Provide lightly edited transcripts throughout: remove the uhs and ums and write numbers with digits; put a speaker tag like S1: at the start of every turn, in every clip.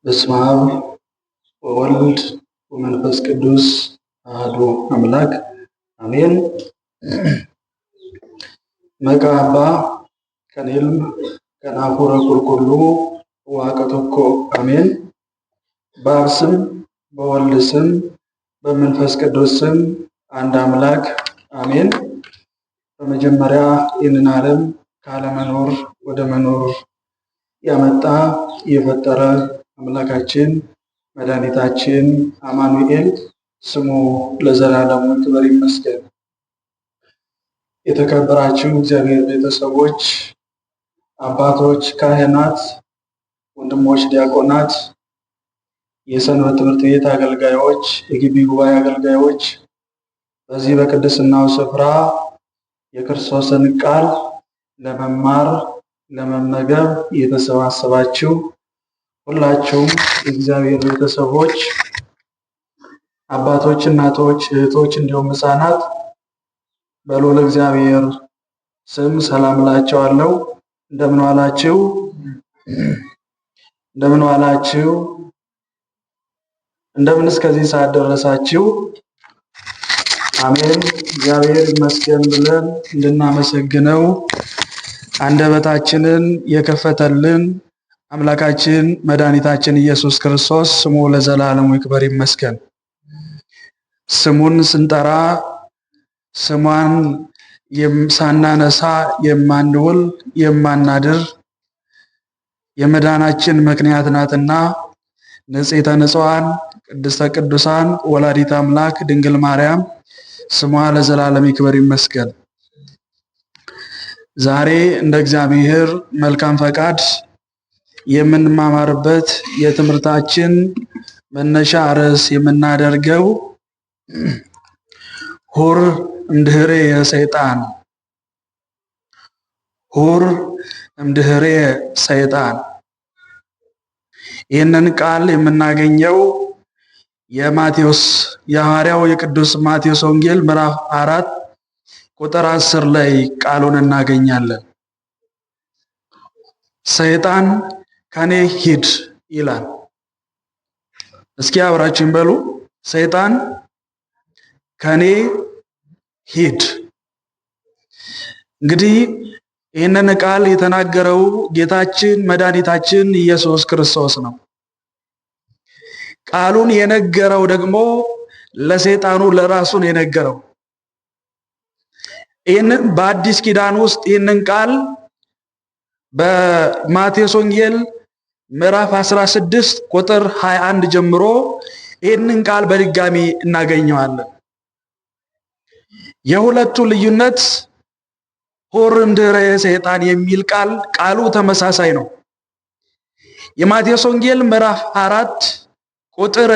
S1: በስመ አብ ወወልድ ወመንፈስ ቅዱስ አሐዱ አምላክ አሜን። መቃባ ከኔልም ከናፉረ ቁልቁሉ ዋቀቶኮ አሜን። በአብ ስም በወልድ ስም በመንፈስ ቅዱስ ስም አንድ አምላክ አሜን። በመጀመሪያ ይህንን ዓለም ካለመኖር ወደ መኖር ያመጣ የፈጠረ አምላካችን መድኃኒታችን አማኑኤል ስሙ ለዘላለሙ ክብር ይመስገን። የተከበራችሁ እግዚአብሔር ቤተሰቦች፣ አባቶች፣ ካህናት፣ ወንድሞች ዲያቆናት፣ የሰንበት ትምህርት ቤት አገልጋዮች፣ የግቢ ጉባኤ አገልጋዮች፣ በዚህ በቅድስናው ስፍራ የክርስቶስን ቃል ለመማር ለመመገብ የተሰባሰባችሁ ሁላችሁም የእግዚአብሔር ቤተሰቦች፣ አባቶች፣ እናቶች፣ እህቶች እንዲሁም ሕፃናት በልዑል እግዚአብሔር ስም ሰላም እላችኋለሁ። እንደምን ዋላችሁ? እንደምን ዋላችሁ? እንደምን እስከዚህ ሰዓት ደረሳችሁ? አሜን። እግዚአብሔር ይመስገን ብለን እንድናመሰግነው አንደበታችንን የከፈተልን አምላካችን መድኃኒታችን ኢየሱስ ክርስቶስ ስሙ ለዘላለሙ ይክበር ይመስገን። ስሙን ስንጠራ ስሟን ሳናነሳ የማንውል የማናድር የመዳናችን ምክንያት ናትና ንጽሕተ ንጹሐን ቅድስተ ቅዱሳን ወላዲተ አምላክ ድንግል ማርያም ስሟ ለዘላለም ይክበር ይመስገን። ዛሬ እንደ እግዚአብሔር መልካም ፈቃድ የምንማማርበት የትምህርታችን መነሻ ርዕስ የምናደርገው ሁር እምድኅሬ ሰይጣን፣ ሁር እምድኅሬ ሰይጣን። ይህንን ቃል የምናገኘው የሐዋርያው የቅዱስ ማቴዎስ ወንጌል ምዕራፍ 4 ቁጥር 10 ላይ ቃሉን እናገኛለን። ሰይጣን ከኔ ሂድ ይላል። እስኪ አብራችን በሉ። ሰይጣን ከኔ ሂድ። እንግዲህ ይህንን ቃል የተናገረው ጌታችን መድኃኒታችን ኢየሱስ ክርስቶስ ነው። ቃሉን የነገረው ደግሞ ለሰይጣኑ ለራሱ ነው የነገረው። ይህንን በአዲስ ኪዳን ውስጥ ይህንን ቃል በማቴዎስ ወንጌል ምዕራፍ 16 ቁጥር 21 ጀምሮ ይህንን ቃል በድጋሚ እናገኘዋለን። የሁለቱ ልዩነት ሁር እምድኅሬ ሰይጣን የሚል ቃሉ ተመሳሳይ ነው። የማቴዎስ ወንጌል ምዕራፍ 4 ቁጥር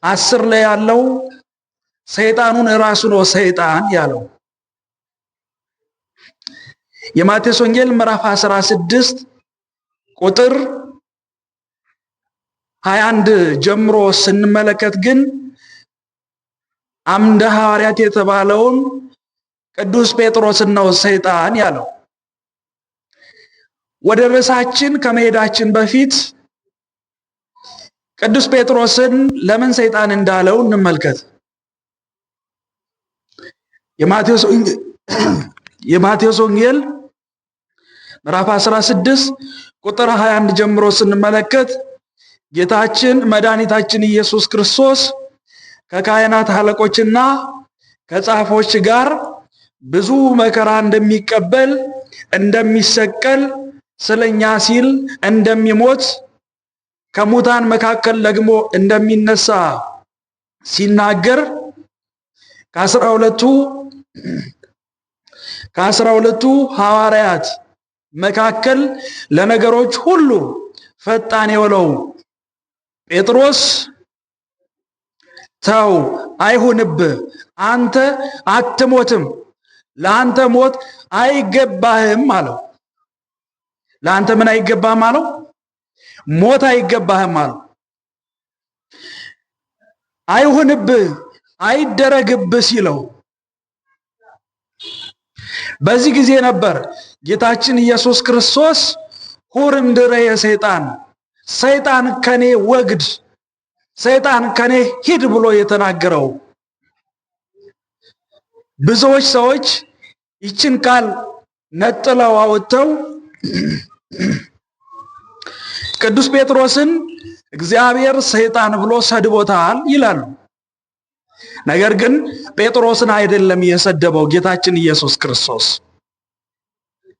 S1: 10 ላይ ያለው ሰይጣኑን ራሱ ነው ሰይጣን ያለው። የማቴዎስ ወንጌል ምዕራፍ 16 ቁጥር 21 ጀምሮ ስንመለከት ግን አምደ ሐዋርያት የተባለውን ቅዱስ ጴጥሮስን ነው ሰይጣን ያለው። ወደ ርዕሳችን ከመሄዳችን በፊት ቅዱስ ጴጥሮስን ለምን ሰይጣን እንዳለው እንመልከት። የማቴዎስ ወንጌል ምዕራፍ 16 ቁጥር 21 ጀምሮ ስንመለከት ጌታችን መድኃኒታችን ኢየሱስ ክርስቶስ ከካህናት አለቆችና ከጻፎች ጋር ብዙ መከራ እንደሚቀበል፣ እንደሚሰቀል፣ ስለኛ ሲል እንደሚሞት፣ ከሙታን መካከል ደግሞ እንደሚነሳ ሲናገር ከአስራ ሁለቱ ሐዋርያት መካከል ለነገሮች ሁሉ ፈጣን የሆነው ጴጥሮስ ተው አይሁንብህ፣ አንተ አትሞትም፣ ለአንተ ሞት አይገባህም አለው። ለአንተ ምን አይገባህም አለው? ሞት አይገባህም አለው። አይሁንብህ አይደረግብህ ሲለው በዚህ ጊዜ ነበር ጌታችን ኢየሱስ ክርስቶስ ሁር እምድኅሬ ሰይጣን ሰይጣን ከኔ ወግድ፣ ሰይጣን ከኔ ሂድ ብሎ የተናገረው? ብዙዎች ሰዎች ይችን ቃል ነጥለው አውጥተው ቅዱስ ጴጥሮስን እግዚአብሔር ሰይጣን ብሎ ሰድቦታል ይላሉ። ነገር ግን ጴጥሮስን አይደለም የሰደበው ጌታችን ኢየሱስ ክርስቶስ፣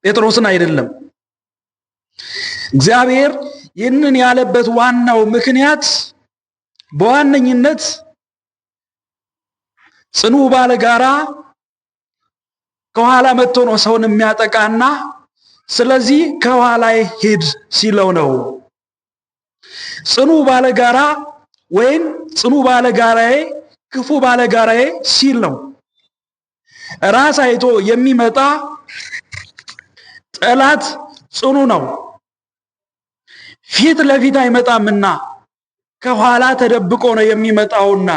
S1: ጴጥሮስን አይደለም። እግዚአብሔር ይህንን ያለበት ዋናው ምክንያት በዋነኝነት ጽኑ ባለጋራ ከኋላ መጥቶ ነው ሰውን የሚያጠቃና ስለዚህ ከኋላዬ ሂድ ሲለው ነው። ጽኑ ባለጋራ ወይም ጽኑ ባለጋራዬ ክፉ ባለጋራዬ ሲል ነው። ራስ አይቶ የሚመጣ ጠላት ጽኑ ነው። ፊት ለፊት አይመጣምና ከኋላ ተደብቆ ነው የሚመጣውና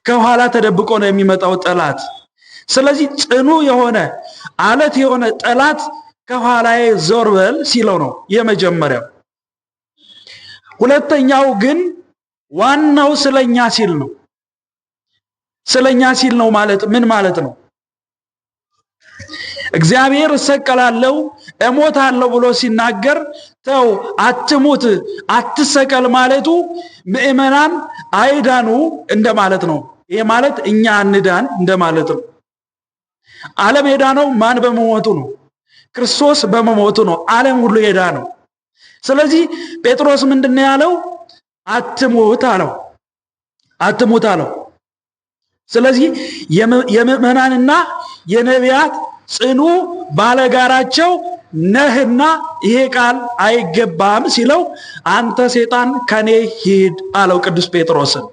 S1: ከኋላ ተደብቆ ነው የሚመጣው ጠላት። ስለዚህ ጽኑ የሆነ አለት የሆነ ጠላት ከኋላዬ ዞር በል ሲለው ነው የመጀመሪያው። ሁለተኛው ግን ዋናው ስለኛ ሲል ነው። ስለኛ ሲል ነው ማለት ምን ማለት ነው? እግዚአብሔር እሰቀላለሁ እሞታለሁ ብሎ ሲናገር ተው አትሙት አትሰቀል ማለቱ ምእመናን አይዳኑ እንደማለት ነው። ይሄ ማለት እኛ እንዳን እንደማለት ነው። ዓለም የዳነው ማን በመሞቱ ነው? ክርስቶስ በመሞቱ ነው ዓለም ሁሉ የዳነው። ስለዚህ ጴጥሮስ ምንድነው ያለው? አትሙት አለው። አትሙት አለው። ስለዚህ የምእመናንና የነቢያት ጽኑ ባለጋራቸው ነህና ይሄ ቃል አይገባም ሲለው አንተ ሰይጣን ከኔ ሂድ አለው ቅዱስ ጴጥሮስን።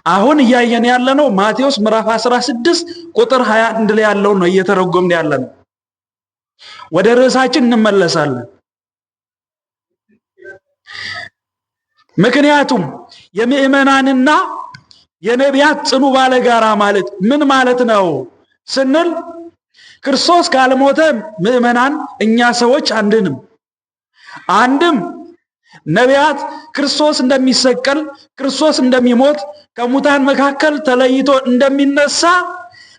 S1: አሁን እያየን ያለነው ማቴዎስ ምዕራፍ 16 ቁጥር 21 ላይ ያለው ነው እየተረጎምን ያለነው። ወደ ርዕሳችን እንመለሳለን። ምክንያቱም የምእመናንና የነቢያት ጽኑ ባለጋራ ማለት ምን ማለት ነው ስንል ክርስቶስ ካልሞተ ምእመናን እኛ ሰዎች አንድም ነቢያት ክርስቶስ እንደሚሰቀል ክርስቶስ እንደሚሞት ከሙታን መካከል ተለይቶ እንደሚነሳ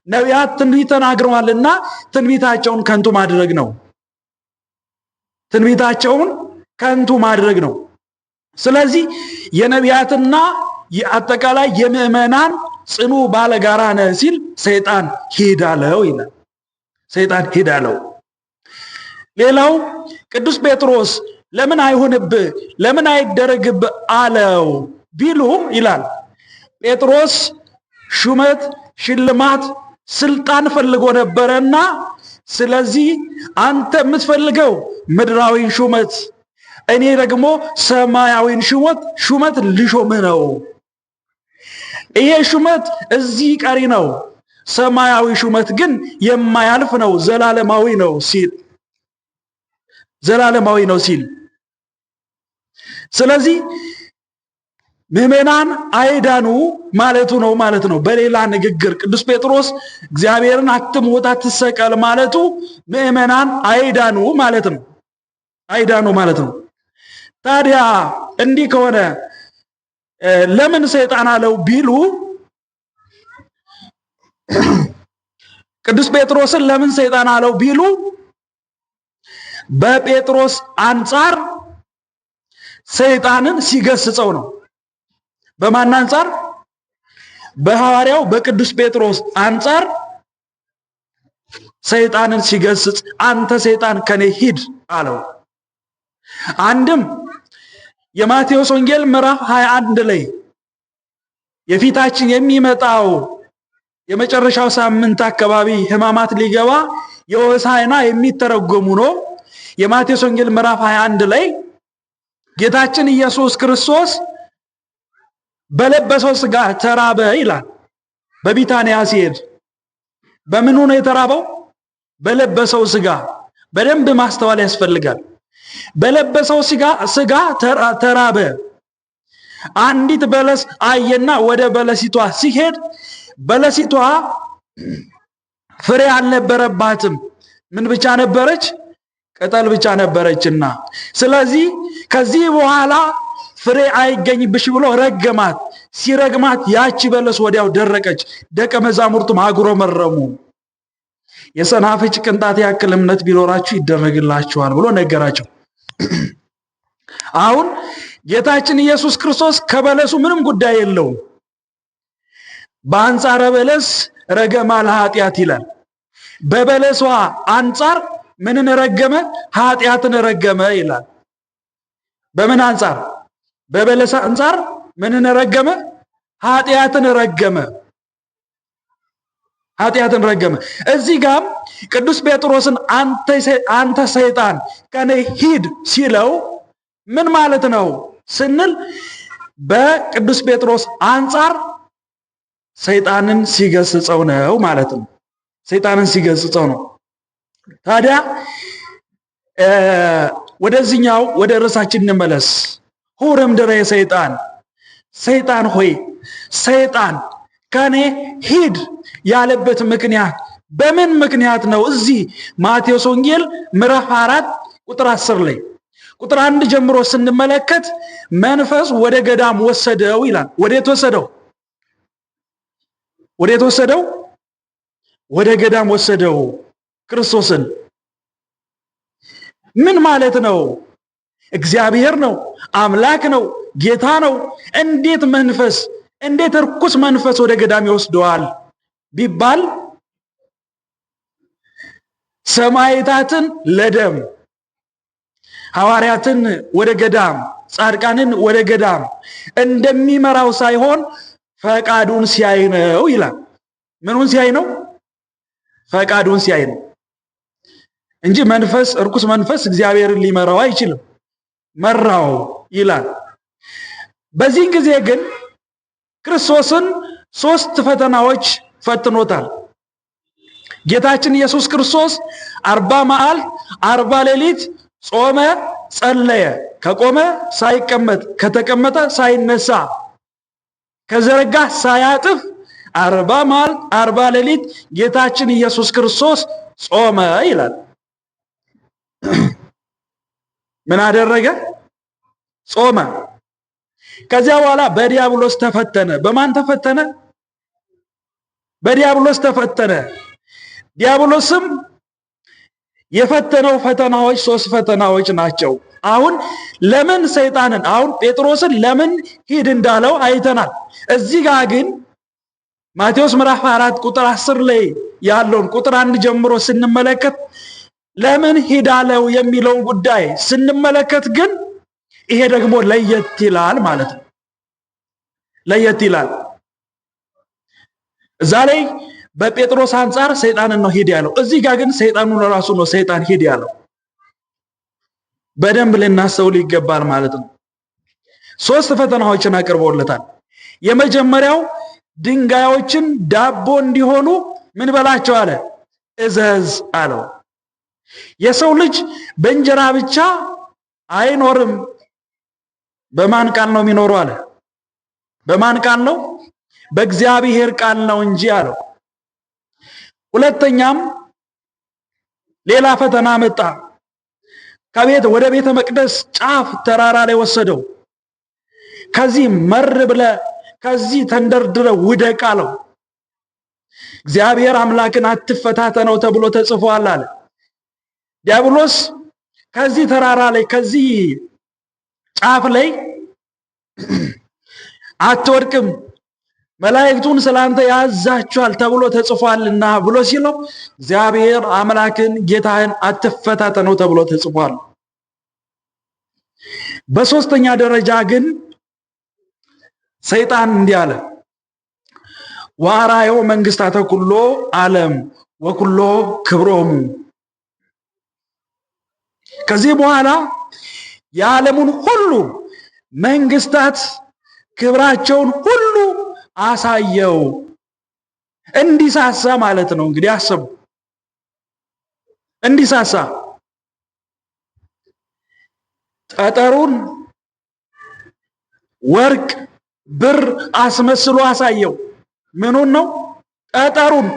S1: ነቢያት ትንቢት ተናግረዋልና ትንቢታቸውን ከንቱ ማድረግ ነው። ትንቢታቸውን ከንቱ ማድረግ ነው። ስለዚህ የነቢያትና የአጠቃላይ የምእመናን ጽኑ ባለጋራ ነህ ሲል ሰይጣን ሂድ አለው ይላል። ሰይጣን ሂድ አለው። ሌላው ቅዱስ ጴጥሮስ ለምን አይሆንብህ ለምን አይደረግብህ አለው ቢሉ ይላል ጴጥሮስ ሹመት ሽልማት ስልጣን ፈልጎ ነበርና ስለዚህ አንተ የምትፈልገው ምድራዊ ሹመት እኔ ደግሞ ሰማያዊን ሹመት ልሾምህ ነው። ይሄ ሹመት እዚህ ቀሪ ነው፣ ሰማያዊ ሹመት ግን የማያልፍ ነው፣ ዘላለማዊ ነው ሲል ስለዚህ ምእመናን አይዳኑ ማለቱ ነው ማለት ነው። በሌላ ንግግር ቅዱስ ጴጥሮስ እግዚአብሔርን አትሙት አትሰቀል ማለቱ ምእመናን አይዳኑ ማለት ነው። አይዳኑ ማለት ነው። ታዲያ እንዲህ ከሆነ ለምን ሰይጣን አለው ቢሉ ቅዱስ ጴጥሮስን ለምን ሰይጣን አለው ቢሉ በጴጥሮስ አንጻር ሰይጣንን ሲገስጸው ነው። በማን አንጻር? በሐዋርያው በቅዱስ ጴጥሮስ አንጻር ሰይጣንን ሲገስጽ አንተ ሰይጣን ከኔ ሂድ አለው። አንድም የማቴዎስ ወንጌል ምዕራፍ 21 ላይ የፊታችን የሚመጣው የመጨረሻው ሳምንት አካባቢ ሕማማት ሊገባ የሆሳዕና የሚተረጎሙ ነው። የማቴዎስ ወንጌል ምዕራፍ 21 ላይ ጌታችን ኢየሱስ ክርስቶስ በለበሰው ሥጋ ተራበ ይላል። በቢታንያ ሲሄድ በምኑ ነው የተራበው? በለበሰው ሥጋ። በደንብ ማስተዋል ያስፈልጋል። በለበሰው ሥጋ ተራበ። አንዲት በለስ አየና ወደ በለሲቷ ሲሄድ በለሲቷ ፍሬ አልነበረባትም። ምን ብቻ ነበረች? ቅጠል ብቻ ነበረችና ስለዚህ ከዚህ በኋላ ፍሬ አይገኝብሽ ብሎ ረገማት። ሲረግማት ያቺ በለስ ወዲያው ደረቀች። ደቀ መዛሙርቱም አጉረመረሙ። የሰናፍጭ ቅንጣት ያክል እምነት ቢኖራችሁ ይደረግላችኋል ብሎ ነገራቸው። አሁን ጌታችን ኢየሱስ ክርስቶስ ከበለሱ ምንም ጉዳይ የለውም። በአንጻረ በለስ ረገማ ለኃጢአት ይላል። በበለሷ አንጻር ምንን ረገመ? ኃጢአትን ረገመ ይላል። በምን አንጻር? በበለስ አንጻር ምንን ረገመ? ኃጢአትን ረገመ። ኃጢአትን ረገመ። እዚህ ጋር ቅዱስ ጴጥሮስን አንተ ሰይጣን ከኔ ሂድ ሲለው ምን ማለት ነው ስንል በቅዱስ ጴጥሮስ አንጻር ሰይጣንን ሲገስጸው ነው ማለት ነው። ሰይጣንን ሲገስጸው ነው። ታዲያ ወደዚህኛው ወደ ርዕሳችን እንመለስ። ሁርም ድረ ሰይጣን፣ ሰይጣን ሆይ፣ ሰይጣን ከኔ ሂድ ያለበት ምክንያት በምን ምክንያት ነው? እዚህ ማቴዎስ ወንጌል ምዕራፍ 4 ቁጥር 10 ላይ ቁጥር 1 ጀምሮ ስንመለከት መንፈስ ወደ ገዳም ወሰደው ይላል። ወዴት ወሰደው? ወዴት ወሰደው? ወደ ገዳም ወሰደው ክርስቶስን። ምን ማለት ነው? እግዚአብሔር ነው፣ አምላክ ነው፣ ጌታ ነው። እንዴት ርኩስ መንፈስ ወደ ገዳም ይወስደዋል ቢባል ሰማዕታትን ለደም፣ ሐዋርያትን ወደ ገዳም፣ ጻድቃንን ወደ ገዳም እንደሚመራው ሳይሆን ፈቃዱን ሲያይ ነው ይላል። ምኑን ሲያይ ነው? ፈቃዱን ሲያይ ነው እንጂ ርኩስ መንፈስ እግዚአብሔርን ሊመራው አይችልም። መራው ይላል። በዚህ ጊዜ ግን ክርስቶስን 3 ፈተናዎች ፈትኖታል። ጌታችን ኢየሱስ ክርስቶስ 40 መዓልት 40 ሌሊት ጾመ፣ ጸለየ። ከቆመ ሳይቀመጥ፣ ከተቀመጠ ሳይነሳ፣ ከዘረጋ ሳያጥፍ 40 መዓልት 40 ሌሊት ጌታችን ኢየሱስ ክርስቶስ ጾመ ይላል። ምን አደረገ? ጾመ። ከዚያ በኋላ በዲያብሎስ ተፈተነ። በማን ተፈተነ? በዲያብሎስ ተፈተነ። ዲያብሎስም የፈተነው ፈተናዎች 3 ፈተናዎች ናቸው። አሁን ለምን ሰይጣንን ጴጥሮስን ለምን ሂድ እንዳለው አይተናል። እዚህ ጋር ግን ማቴዎስ ምዕራፍ 4 ቁጥር 10 ላይ ያለውን ቁጥር 1 ጀምሮ ስንመለከት ለምን ሂድ አለው የሚለውን ጉዳይ ስንመለከት ግን ይሄ ደግሞ ለየት ይላል ማለት ነው። ለየት ይላል። እዛ ላይ በጴጥሮስ አንጻር ሰይጣንን ነው ሂድ ያለው። እዚህ ጋር ግን ሰይጣኑ ለራሱ ነው ሰይጣን ሂድ ያለው። በደንብ ልናስተውል ይገባል ማለት ነው። 3 ፈተናዎችን አቅርቦለታል። የመጀመሪያው ድንጋዮችን ዳቦ እንዲሆኑ ምን በላቸው አለ? እዘዝ አለው። የሰው ልጅ በእንጀራ ብቻ አይኖርም። በማን ቃል ነው የሚኖረው አለ? በማን ቃል ነው? በእግዚአብሔር ቃል ነው እንጂ አለው። ሁለተኛም ሌላ ፈተና መጣ። ወደ ቤተ መቅደስ ጫፍ ተራራ ላይ ወሰደው። ከዚህ መር ብለ ከዚህ ተንደርድረ ውደቅ አለው። እግዚአብሔር አምላክን አትፈታተነው ተብሎ ተጽፏል አለ። ዲያብሎስ ከዚህ ተራራ ላይ ከዚህ ጫፍ ላይ አትወድቅም፣ መላእክቱን ስላንተ ያዛቸዋል ተብሎ ተጽፏልና ብሎ ሲለው እግዚአብሔር አምላክን ጌታህን አትፈታተነው ተብሎ ተጽፏል። በሶስተኛ ደረጃ ግን ሰይጣን እንዲህ አለ፣ ወአርአዮ መንግስታተ ኩሎ ዓለም ወኩሎ ክብሮሙ። ከዚህ በኋላ የዓለሙን ሁሉ መንግስታት ክብራቸውን ሁሉ አሳየው። እንዲሳሳ ማለት ነው። እንግዲህ አስቡ፣ እንዲሳሳ ጠጠሩን ወርቅ ብር አስመስሎ አሳየው። ምኑን ነው? ጠጠሩን።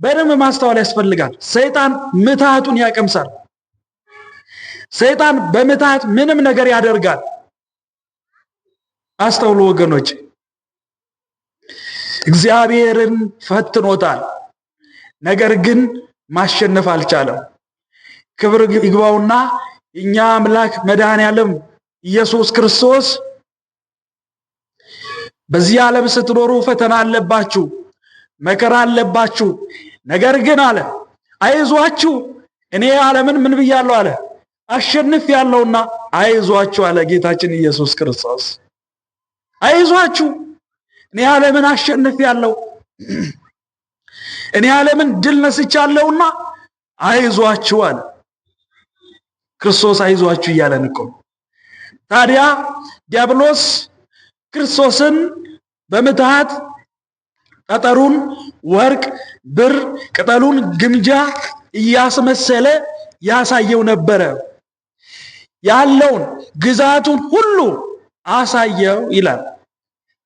S1: በደንብ ማስተዋል ያስፈልጋል። ሰይጣን ምትሃቱን ያቀምሳል። ሰይጣን በምትሃት ምንም ነገር ያደርጋል። አስተውሉ ወገኖች፣ እግዚአብሔርን ፈትኖታል፣ ነገር ግን ማሸነፍ አልቻለም። ክብር ይግባውና እኛ አምላክ መድኃኔዓለም ኢየሱስ ክርስቶስ በዚህ ዓለም ስትኖሩ ፈተና አለባችሁ፣ መከራ አለባችሁ፣ ነገር ግን አለ አይዟችሁ እኔ ዓለምን ምን ብያለሁ አለ አሸንፌያለሁና አይዟችሁ አለ ጌታችን ኢየሱስ ክርስቶስ። አይዟችሁ እኔ ዓለምን አሸንፌያለሁ፣ እኔ ዓለምን ድል ነስቻለሁና አይዟችሁ አለ ክርስቶስ። አይዟችሁ እያለን እኮ ታዲያ ዲያብሎስ ክርስቶስን በምትሃት ጠጠሩን ወርቅ፣ ብር፣ ቅጠሉን ግምጃ እያስመሰለ ያሳየው ነበረ። ያለውን ግዛቱን ሁሉ አሳየው ይላል።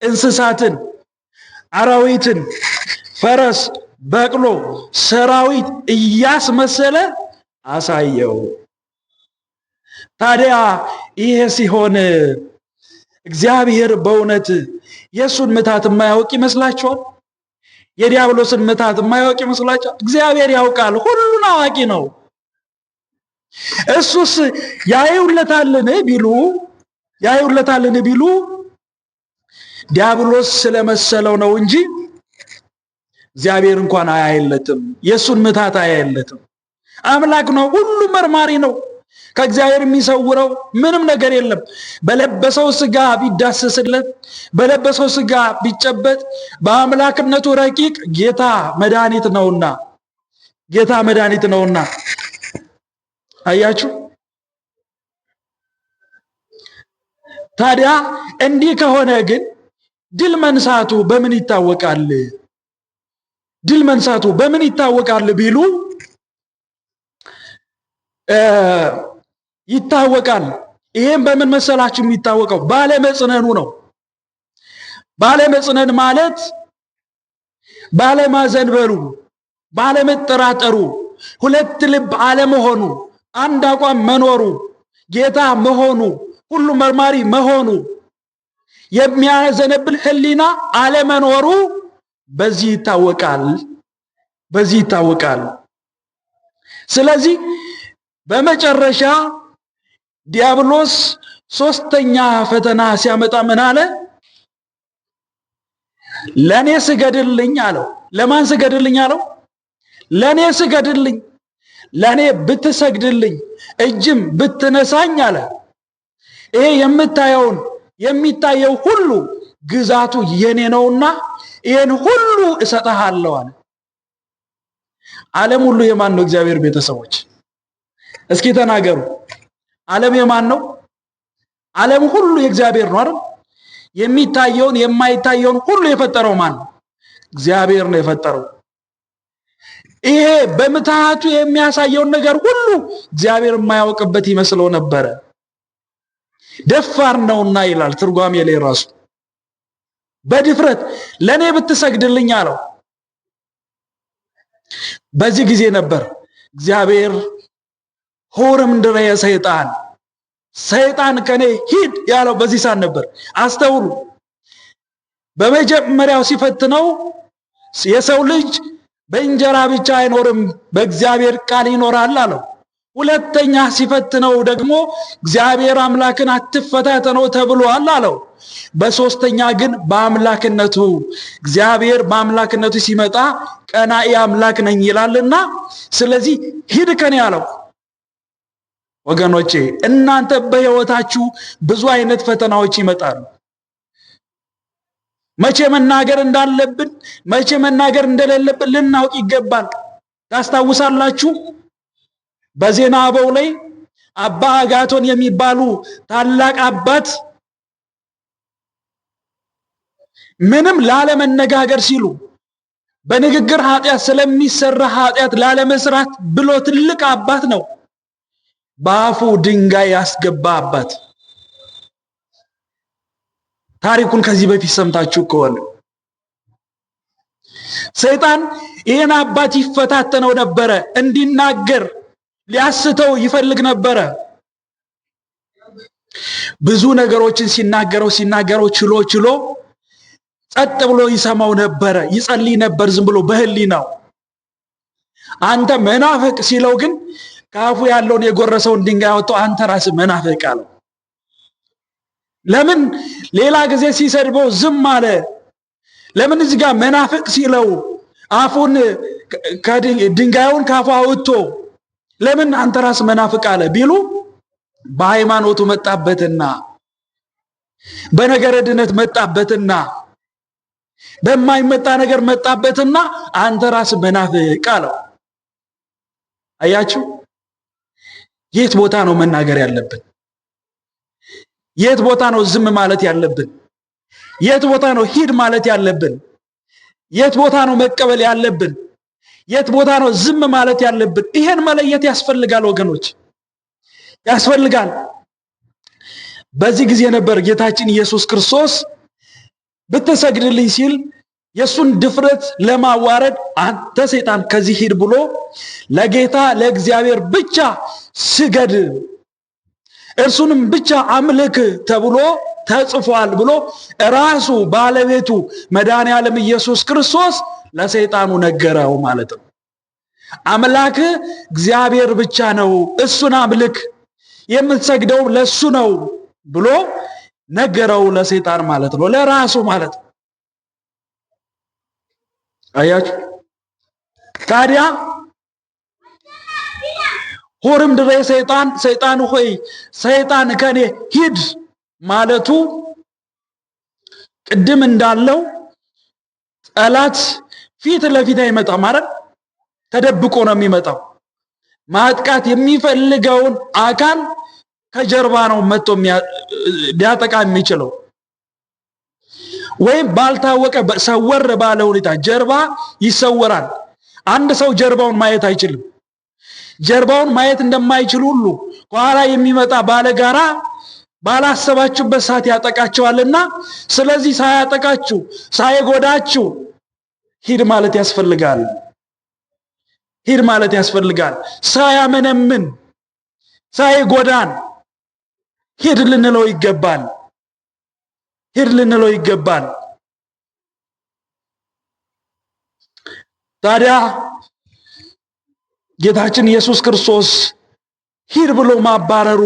S1: እንስሳትን፣ አራዊትን፣ ፈረስ፣ በቅሎ፣ ሰራዊት እያስመሰለ አሳየው። ታዲያ ይሄ ሲሆን እግዚአብሔር በእውነት የሱን ምታት የማያውቅ ይመስላችኋል? የዲያብሎስን ምታት የማያውቅ ይመስላችኋል? እግዚአብሔር ያውቃል፣ ሁሉን አዋቂ ነው። እሱስ ያዩለታልን ቢሉ ዲያብሎስ ስለመሰለው ነው እንጂ እግዚአብሔር እንኳን አያየለትም። የሱን ምታት አያየለትም። አምላክ ነው፣ ሁሉ መርማሪ ነው። ከእግዚአብሔር የሚሰውረው ምንም ነገር የለም። በለበሰው ስጋ ቢዳሰስለት፣ በለበሰው ስጋ ቢጨበጥ፣ በአምላክነቱ ረቂቅ ጌታ መድኃኒት ነውና አያችሁ። ታዲያ እንዲህ ከሆነ ግን ድል መንሳቱ በምን ይታወቃል? ድል መንሳቱ በምን ይታወቃል ቢሉ ይታወቃል። ይሄም በምን መሰላችሁ የሚታወቀው? ባለመጽነኑ ነው። ባለመጽነን ማለት ባለማዘንበሉ፣ ባለመጠራጠሩ፣ ሁለት ልብ አለመሆኑ፣ አንድ አቋም መኖሩ፣ ጌታ መሆኑ፣ ሁሉ መርማሪ መሆኑ፣ የሚያዘነብል ሕሊና አለመኖሩ በዚህ ይታወቃል። ስለዚህ በመጨረሻ ዲያብሎስ ሶስተኛ ፈተና ሲያመጣ ምን አለ? ለኔ ስገድልኝ አለው። ለማን ስገድልኝ አለው? ለኔ ስገድልኝ፣ ለኔ ብትሰግድልኝ፣ እጅም ብትነሳኝ አለ ይሄ የሚታየው ሁሉ ግዛቱ የኔ ነውና ይሄን ሁሉ እሰጥሃለሁ አለ። ዓለም ሁሉ የማን ነው? እግዚአብሔር ቤተሰቦች እስኪ ተናገሩ። ዓለም የማን ነው? ዓለም ሁሉ የእግዚአብሔር ነው አይደል? የሚታየውን የማይታየውን ሁሉ የፈጠረው ማን ነው? እግዚአብሔር ነው የፈጠረው። ይሄ በምትሃቱ የሚያሳየውን ነገር ሁሉ እግዚአብሔር የማያውቅበት ይመስለው ነበረ። ደፋር ነውና ይላል ትርጓሜ ላይ ራሱ በድፍረት ለኔ ብትሰግድልኝ አለው። በዚህ ጊዜ ነበር እግዚአብሔር ሆርም ድረ ሰይጣን ከኔ ሂድ ያለው በዚህ ሰዓት ነበር። አስተውሉ። በመጀመሪያው ሲፈትነው የሰው ልጅ በእንጀራ ብቻ አይኖርም በእግዚአብሔር ቃል ይኖራል አለው። ሁለተኛ ሲፈትነው ደግሞ እግዚአብሔር አምላክን አትፈታተነው ተብሏል አለው። በሶስተኛ ግን በአምላክነቱ እግዚአብሔር በአምላክነቱ ሲመጣ ቀናኢ አምላክ ነኝ ይላልና ስለዚህ ሂድ ከኔ አለው። ወገኖቼ እናንተ በሕይወታችሁ ብዙ አይነት ፈተናዎች ይመጣሉ። መቼ መናገር እንዳለብን መቼ መናገር እንደሌለብን ልናውቅ ይገባል። ታስታውሳላችሁ? በዜና አበው ላይ አባ አጋቶን የሚባሉ ታላቅ አባት ምንም ላለመነጋገር ሲሉ በንግግር ኃጢአት ስለሚሰራ ኃጢአት ላለመስራት ብሎ ትልቅ አባት ነው። በአፉ ድንጋይ ያስገባ አባት። ታሪኩን ከዚህ በፊት ሰምታችሁ ከሆነ ሰይጣን ይህን አባት ይፈታተነው ነበረ። እንዲናገር ሊያስተው ይፈልግ ነበረ። ብዙ ነገሮችን ሲናገረው ችሎ ጸጥ ብሎ ይሰማው ነበረ። ይጸልይ ነበር ዝም ብሎ በህሊናው። አንተ መናፍቅ ሲለው ግን ካፉ ያለውን የጎረሰውን ድንጋይ አወጣው። አንተ ራስህ መናፍቅ አለው። ለምን ሌላ ጊዜ ሲሰድበው ዝም አለ? ለምን እዚህ ጋር መናፍቅ ሲለው አፉን ድንጋዩን ካፉ አውጥቶ ለምን አንተ ራስህ መናፍቅ አለ ቢሉ በሃይማኖቱ መጣበትና በነገረ ድነት መጣበትና በማይመጣ ነገር መጣበትና አንተ ራስህ መናፍቅ አለው። አያችሁ? የት ቦታ ነው መናገር ያለብን? የት ቦታ ነው ዝም ማለት ያለብን? የት ቦታ ነው ሂድ ማለት ያለብን? የት ቦታ ነው መቀበል ያለብን? የት ቦታ ነው ዝም ማለት ያለብን? ይሄን መለየት ያስፈልጋል ወገኖች፣ ያስፈልጋል። በዚህ ጊዜ ነበር ጌታችን ኢየሱስ ክርስቶስ ብትሰግድልኝ ሲል የሱን ድፍረት ለማዋረድ አንተ ሰይጣን ከዚህ ሂድ ብሎ ለጌታ ለእግዚአብሔር ብቻ ስገድ እርሱንም ብቻ አምልክ ተብሎ ተጽፏል ብሎ ራሱ ባለቤቱ መድኃኔዓለም ኢየሱስ ክርስቶስ ለሰይጣኑ ነገረው ማለት ነው። አምላክ እግዚአብሔር ብቻ ነው፣ እሱን አምልክ፣ የምትሰግደው ለሱ ነው ብሎ ነገረው ለሰይጣን ማለት ነው፣ ለራሱ ማለት ነው። አያችሁ? ታዲያ ሆርም ድሬ ሰይጣን ሆይ ሰይጣን ከኔ ሂድ ማለቱ ቅድም እንዳለው ጠላት ፊት ለፊት አይመጣም ማለት ተደብቆ ነው የሚመጣው። ማጥቃት የሚፈልገውን አካል ከጀርባ ነው መጥቶ ሊያጠቃ የሚችለው፣ ወይም ባልታወቀ ሰወር ባለ ሁኔታ ጀርባ ይሰወራል። አንድ ሰው ጀርባውን ማየት አይችልም። ጀርባውን ማየት እንደማይችል ሁሉ ከኋላ የሚመጣ ባለጋራ ባላሰባችሁበት ሰዓት ያጠቃቸዋልና፣ ስለዚህ ሳያጠቃችሁ ሳይጎዳችሁ ሂድ ማለት ያስፈልጋል። ሂድ ማለት ያስፈልጋል። ሳያመነምን ሳይጎዳን ሂድ ልንለው ይገባል። ሂድ ልንለው ይገባል። ታዲያ ጌታችን ኢየሱስ ክርስቶስ ሂድ ብሎ ማባረሩ፣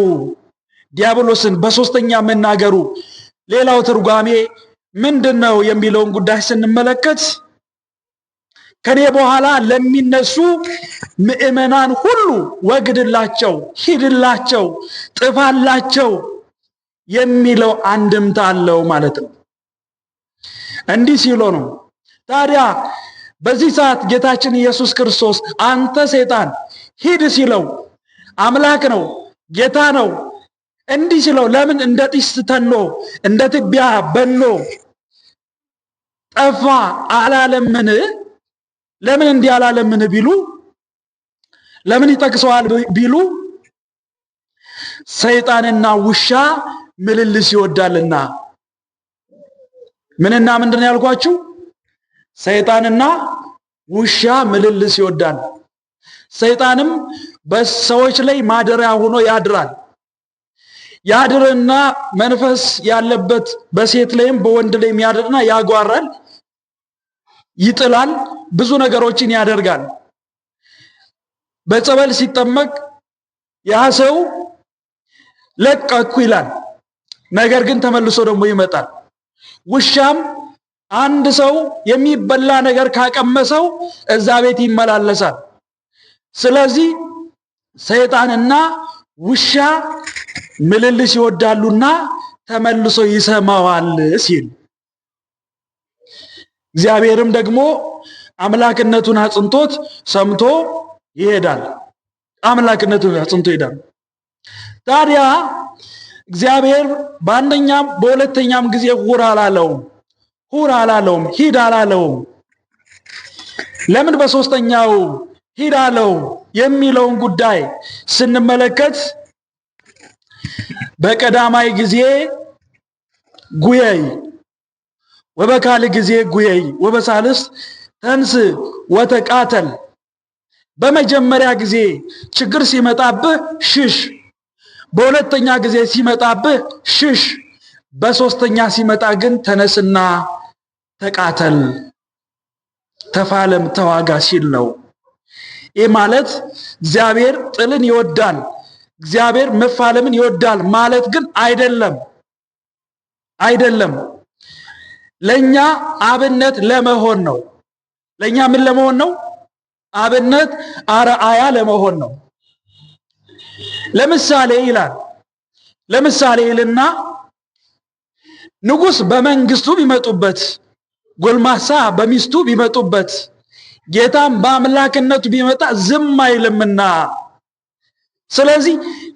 S1: ዲያብሎስን በሶስተኛ መናገሩ ሌላው ትርጓሜ ምንድነው የሚለውን ጉዳይ ስንመለከት ከኔ በኋላ ለሚነሱ ምእመናን ሁሉ ወግድላቸው፣ ሂድላቸው፣ ጥፋላቸው የሚለው አንድምታ አለው ማለት ነው። እንዲህ ሲሎ ነው። ታዲያ በዚህ ሰዓት ጌታችን ኢየሱስ ክርስቶስ አንተ ሰይጣን ሂድ ሲለው አምላክ ነው፣ ጌታ ነው። እንዲህ ሲለው ለምን እንደ ጢስ ተኖ እንደ ትቢያ በኖ ጠፋ አላለምን? ለምን እንዲህ አላለምን ቢሉ ለምን ይጠቅሰዋል ቢሉ ሰይጣንና ውሻ ምልልስ ይወዳልና። ምንና ምንድን ነው ያልኳችሁ? ሰይጣንና ውሻ ምልልስ ይወዳል። ሰይጣንም በሰዎች ላይ ማደሪያ ሆኖ ያድራል። ያድርና መንፈስ ያለበት በሴት ላይም በወንድ ላይም ያድርና ያጓራል፣ ይጥላል፣ ብዙ ነገሮችን ያደርጋል። በጸበል ሲጠመቅ ያ ሰው ለቀኩ ይላል፣ ነገር ግን ተመልሶ ደግሞ ይመጣል። ውሻም አንድ ሰው የሚበላ ነገር ካቀመሰው እዛ ቤት ይመላለሳል። ስለዚህ ሰይጣንና ውሻ ምልልስ ይወዳሉና ተመልሶ ይሰማዋል ሲል፣ እግዚአብሔርም ደግሞ አምላክነቱን አጽንቶት ሰምቶ ይሄዳል። አምላክነቱን አጽንቶ ይሄዳል። ታዲያ እግዚአብሔር በአንደኛም በሁለተኛም ጊዜ ሁር አላለውም፣ ሂድ አላለውም። ለምን በሶስተኛው ሂድ አለው የሚለውን ጉዳይ ስንመለከት በቀዳማይ ጊዜ ጉየይ ወበካል ጊዜ ጉየይ ወበሳልስ ተንስ ወተቃተል፣ በመጀመሪያ ጊዜ ችግር ሲመጣብህ ሽሽ፣ በሁለተኛ ጊዜ ሲመጣብህ ሽሽ፣ በሶስተኛ ሲመጣ ግን ተነስና ተቃተል፣ ተፋለም፣ ተዋጋ ሲል ነው። ይህ ማለት እግዚአብሔር ጥልን ይወዳል፣ እግዚአብሔር መፋለምን ይወዳል ማለት ግን አይደለም። ለኛ አብነት ለመሆን ነው። ለኛ ምን ለመሆን ነው? አብነት አርአያ ለመሆን ነው። ለምሳሌ ይልና ንጉስ በመንግስቱ ቢመጡበት፣ ጎልማሳ በሚስቱ ቢመጡበት፣ ጌታም በአምላክነቱ ቢመጣ ዝም አይልምና፣ ስለዚህ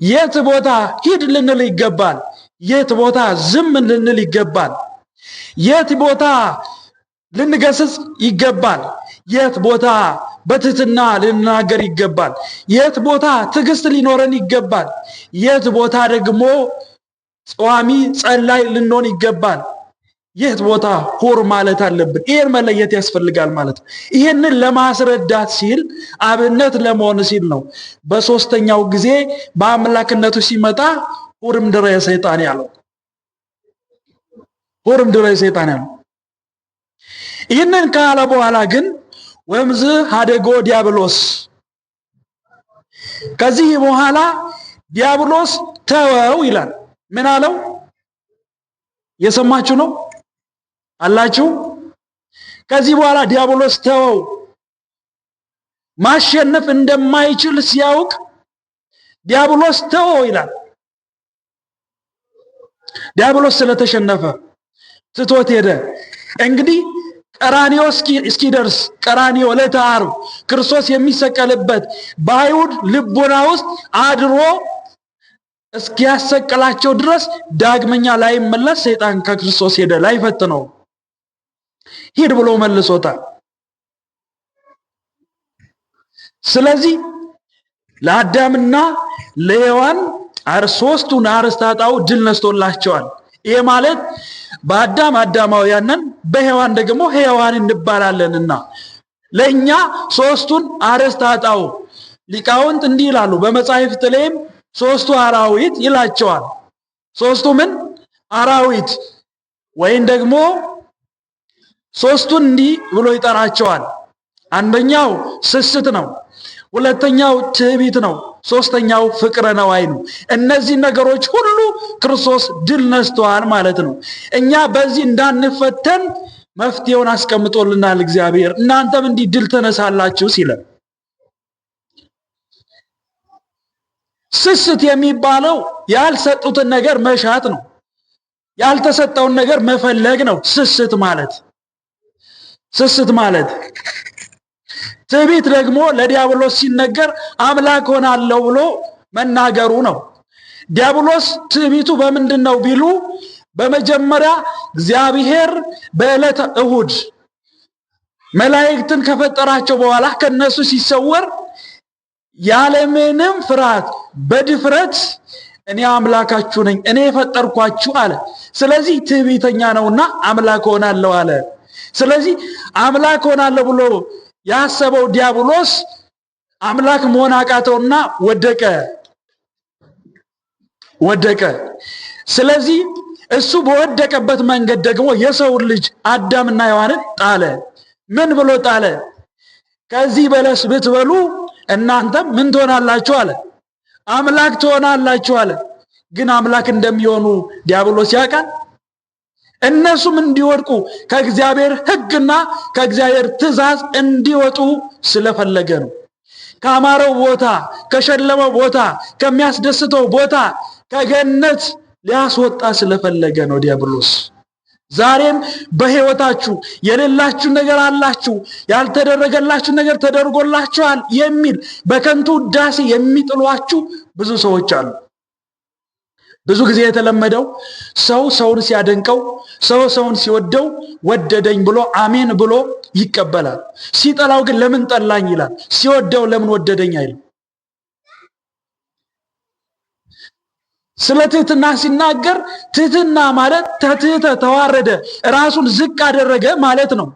S1: የት ቦታ ሂድ ልንል ይገባል፣ የት ቦታ ዝም ልንል ይገባል፣ የት ቦታ ልንገስጽ ይገባል፣ የት ቦታ በትህትና ልናገር ይገባል፣ የት ቦታ ትዕግስት ሊኖረን ይገባል፣ የት ቦታ ደግሞ ጿሚ ጸላይ ልንሆን ይገባል፣ የት ቦታ ሁር ማለት አለብን። ይሄን መለየት ያስፈልጋል ማለት ነው። ይሄንን ለማስረዳት ሲል አብነት ለመሆን ሲል ነው በሶስተኛው ጊዜ በአምላክነቱ ሲመጣ ሁርም ድረ ሰይጣን ያለው። ይህንን ካለ በኋላ ግን ወምዝ ሀደጎ ዲያብሎስ፣ ከዚህ በኋላ ዲያብሎስ ተወው ይላል። ምን አለው? የሰማችሁ ነው አላችሁ? ከዚህ በኋላ ዲያብሎስ ተወው። ማሸነፍ እንደማይችል ሲያውቅ ዲያብሎስ ተወው ይላል። ዲያብሎስ ስለተሸነፈ ትቶት ሄደ። እንግዲህ ቀራንዮ እስኪደርስ፣ ቀራንዮ ዕለተ ዓርብ ክርስቶስ የሚሰቀልበት በአይሁድ ልቦና ውስጥ አድሮ እስኪያሰቅላቸው ድረስ ዳግመኛ ላይመለስ ሰይጣን ከክርስቶስ ሄደ። ላይፈትነው ሂድ ብሎ መልሶታል። ስለዚህ ለአዳምና ለሔዋን ሶስቱን አርእስተ ኃጣውእ ድል ነስቶላቸዋል። ይሄ ማለት በአዳም አዳማውያንን በሔዋን ደግሞ ሔዋን እንባላለንና ለኛ ሶስቱን አርእስተ ኃጣውእ ሊቃውንት እንዲህ ይላሉ። በመጻሕፍት ላይም ሶስቱ አራዊት ይላቸዋል። ሶስቱ ምን አራዊት ወይም ደግሞ ሶስቱን እንዲህ ብሎ ይጠራቸዋል። አንደኛው ስስት ነው፣ ሁለተኛው ትዕቢት ነው፣ ሶስተኛው ፍቅረ ነዋይ ነው። እነዚህ ነገሮች ሁሉ ክርስቶስ ድል ነስተዋል ማለት ነው። እኛ በዚህ እንዳንፈተን መፍትሄውን አስቀምጦልናል እግዚአብሔር። እናንተም እንዲህ ድል ተነሳላችሁ ሲለን፣ ስስት የሚባለው ያልሰጡትን ነገር መሻት ነው፣ ያልተሰጠውን ነገር መፈለግ ነው ስስት ማለት። ትዕቢት ደግሞ ለዲያብሎስ ሲነገር አምላክ ሆናለሁ ብሎ መናገሩ ነው። ዲያብሎስ ትዕቢቱ በምንድን ነው ቢሉ፣ በመጀመሪያ እግዚአብሔር በዕለተ እሁድ መላእክትን ከፈጠራቸው በኋላ ከነሱ ሲሰወር ያለምንም ፍርሃት በድፍረት እኔ አምላካችሁ ነኝ፣ እኔ የፈጠርኳችሁ አለ። ስለዚህ ትዕቢተኛ ነውና አምላክ ሆናለሁ አለ። ስለዚህ አምላክ ሆናለሁ ብሎ ያሰበው ዲያብሎስ አምላክ መሆን አቃተውና ወደቀ። ስለዚህ እሱ በወደቀበት መንገድ ደግሞ የሰውን ልጅ አዳምና ሔዋንን ጣለ። ምን ብሎ ጣለ? ከዚህ በለስ ብትበሉ እናንተም ምን ትሆናላችሁ አለ? አምላክ ትሆናላችሁ አለ። ግን አምላክ እንደሚሆኑ ዲያብሎስ ያውቃል። እነሱም እንዲወድቁ ከእግዚአብሔር ሕግና ከእግዚአብሔር ትእዛዝ እንዲወጡ ስለፈለገ ነው። ከአማረው ቦታ፣ ከሸለመው ቦታ፣ ከሚያስደስተው ቦታ ከገነት ሊያስወጣ ስለፈለገ ነው ዲያብሎስ። ዛሬም በሕይወታችሁ የሌላችሁ ነገር አላችሁ፣ ያልተደረገላችሁ ነገር ተደርጎላችኋል የሚል በከንቱ ውዳሴ የሚጥሏችሁ ብዙ ሰዎች አሉ። ብዙ ጊዜ የተለመደው ሰው ሰውን ሲያደንቀው፣ ሰው ሰውን ሲወደው ወደደኝ ብሎ አሜን ብሎ ይቀበላል። ሲጠላው ግን ለምን ጠላኝ ይላል። ሲወደው ለምን ወደደኝ አይልም። ስለ ትህትና ሲናገር ትህትና ማለት ተትህተ ተዋረደ፣ ራሱን ዝቅ አደረገ ማለት ነው።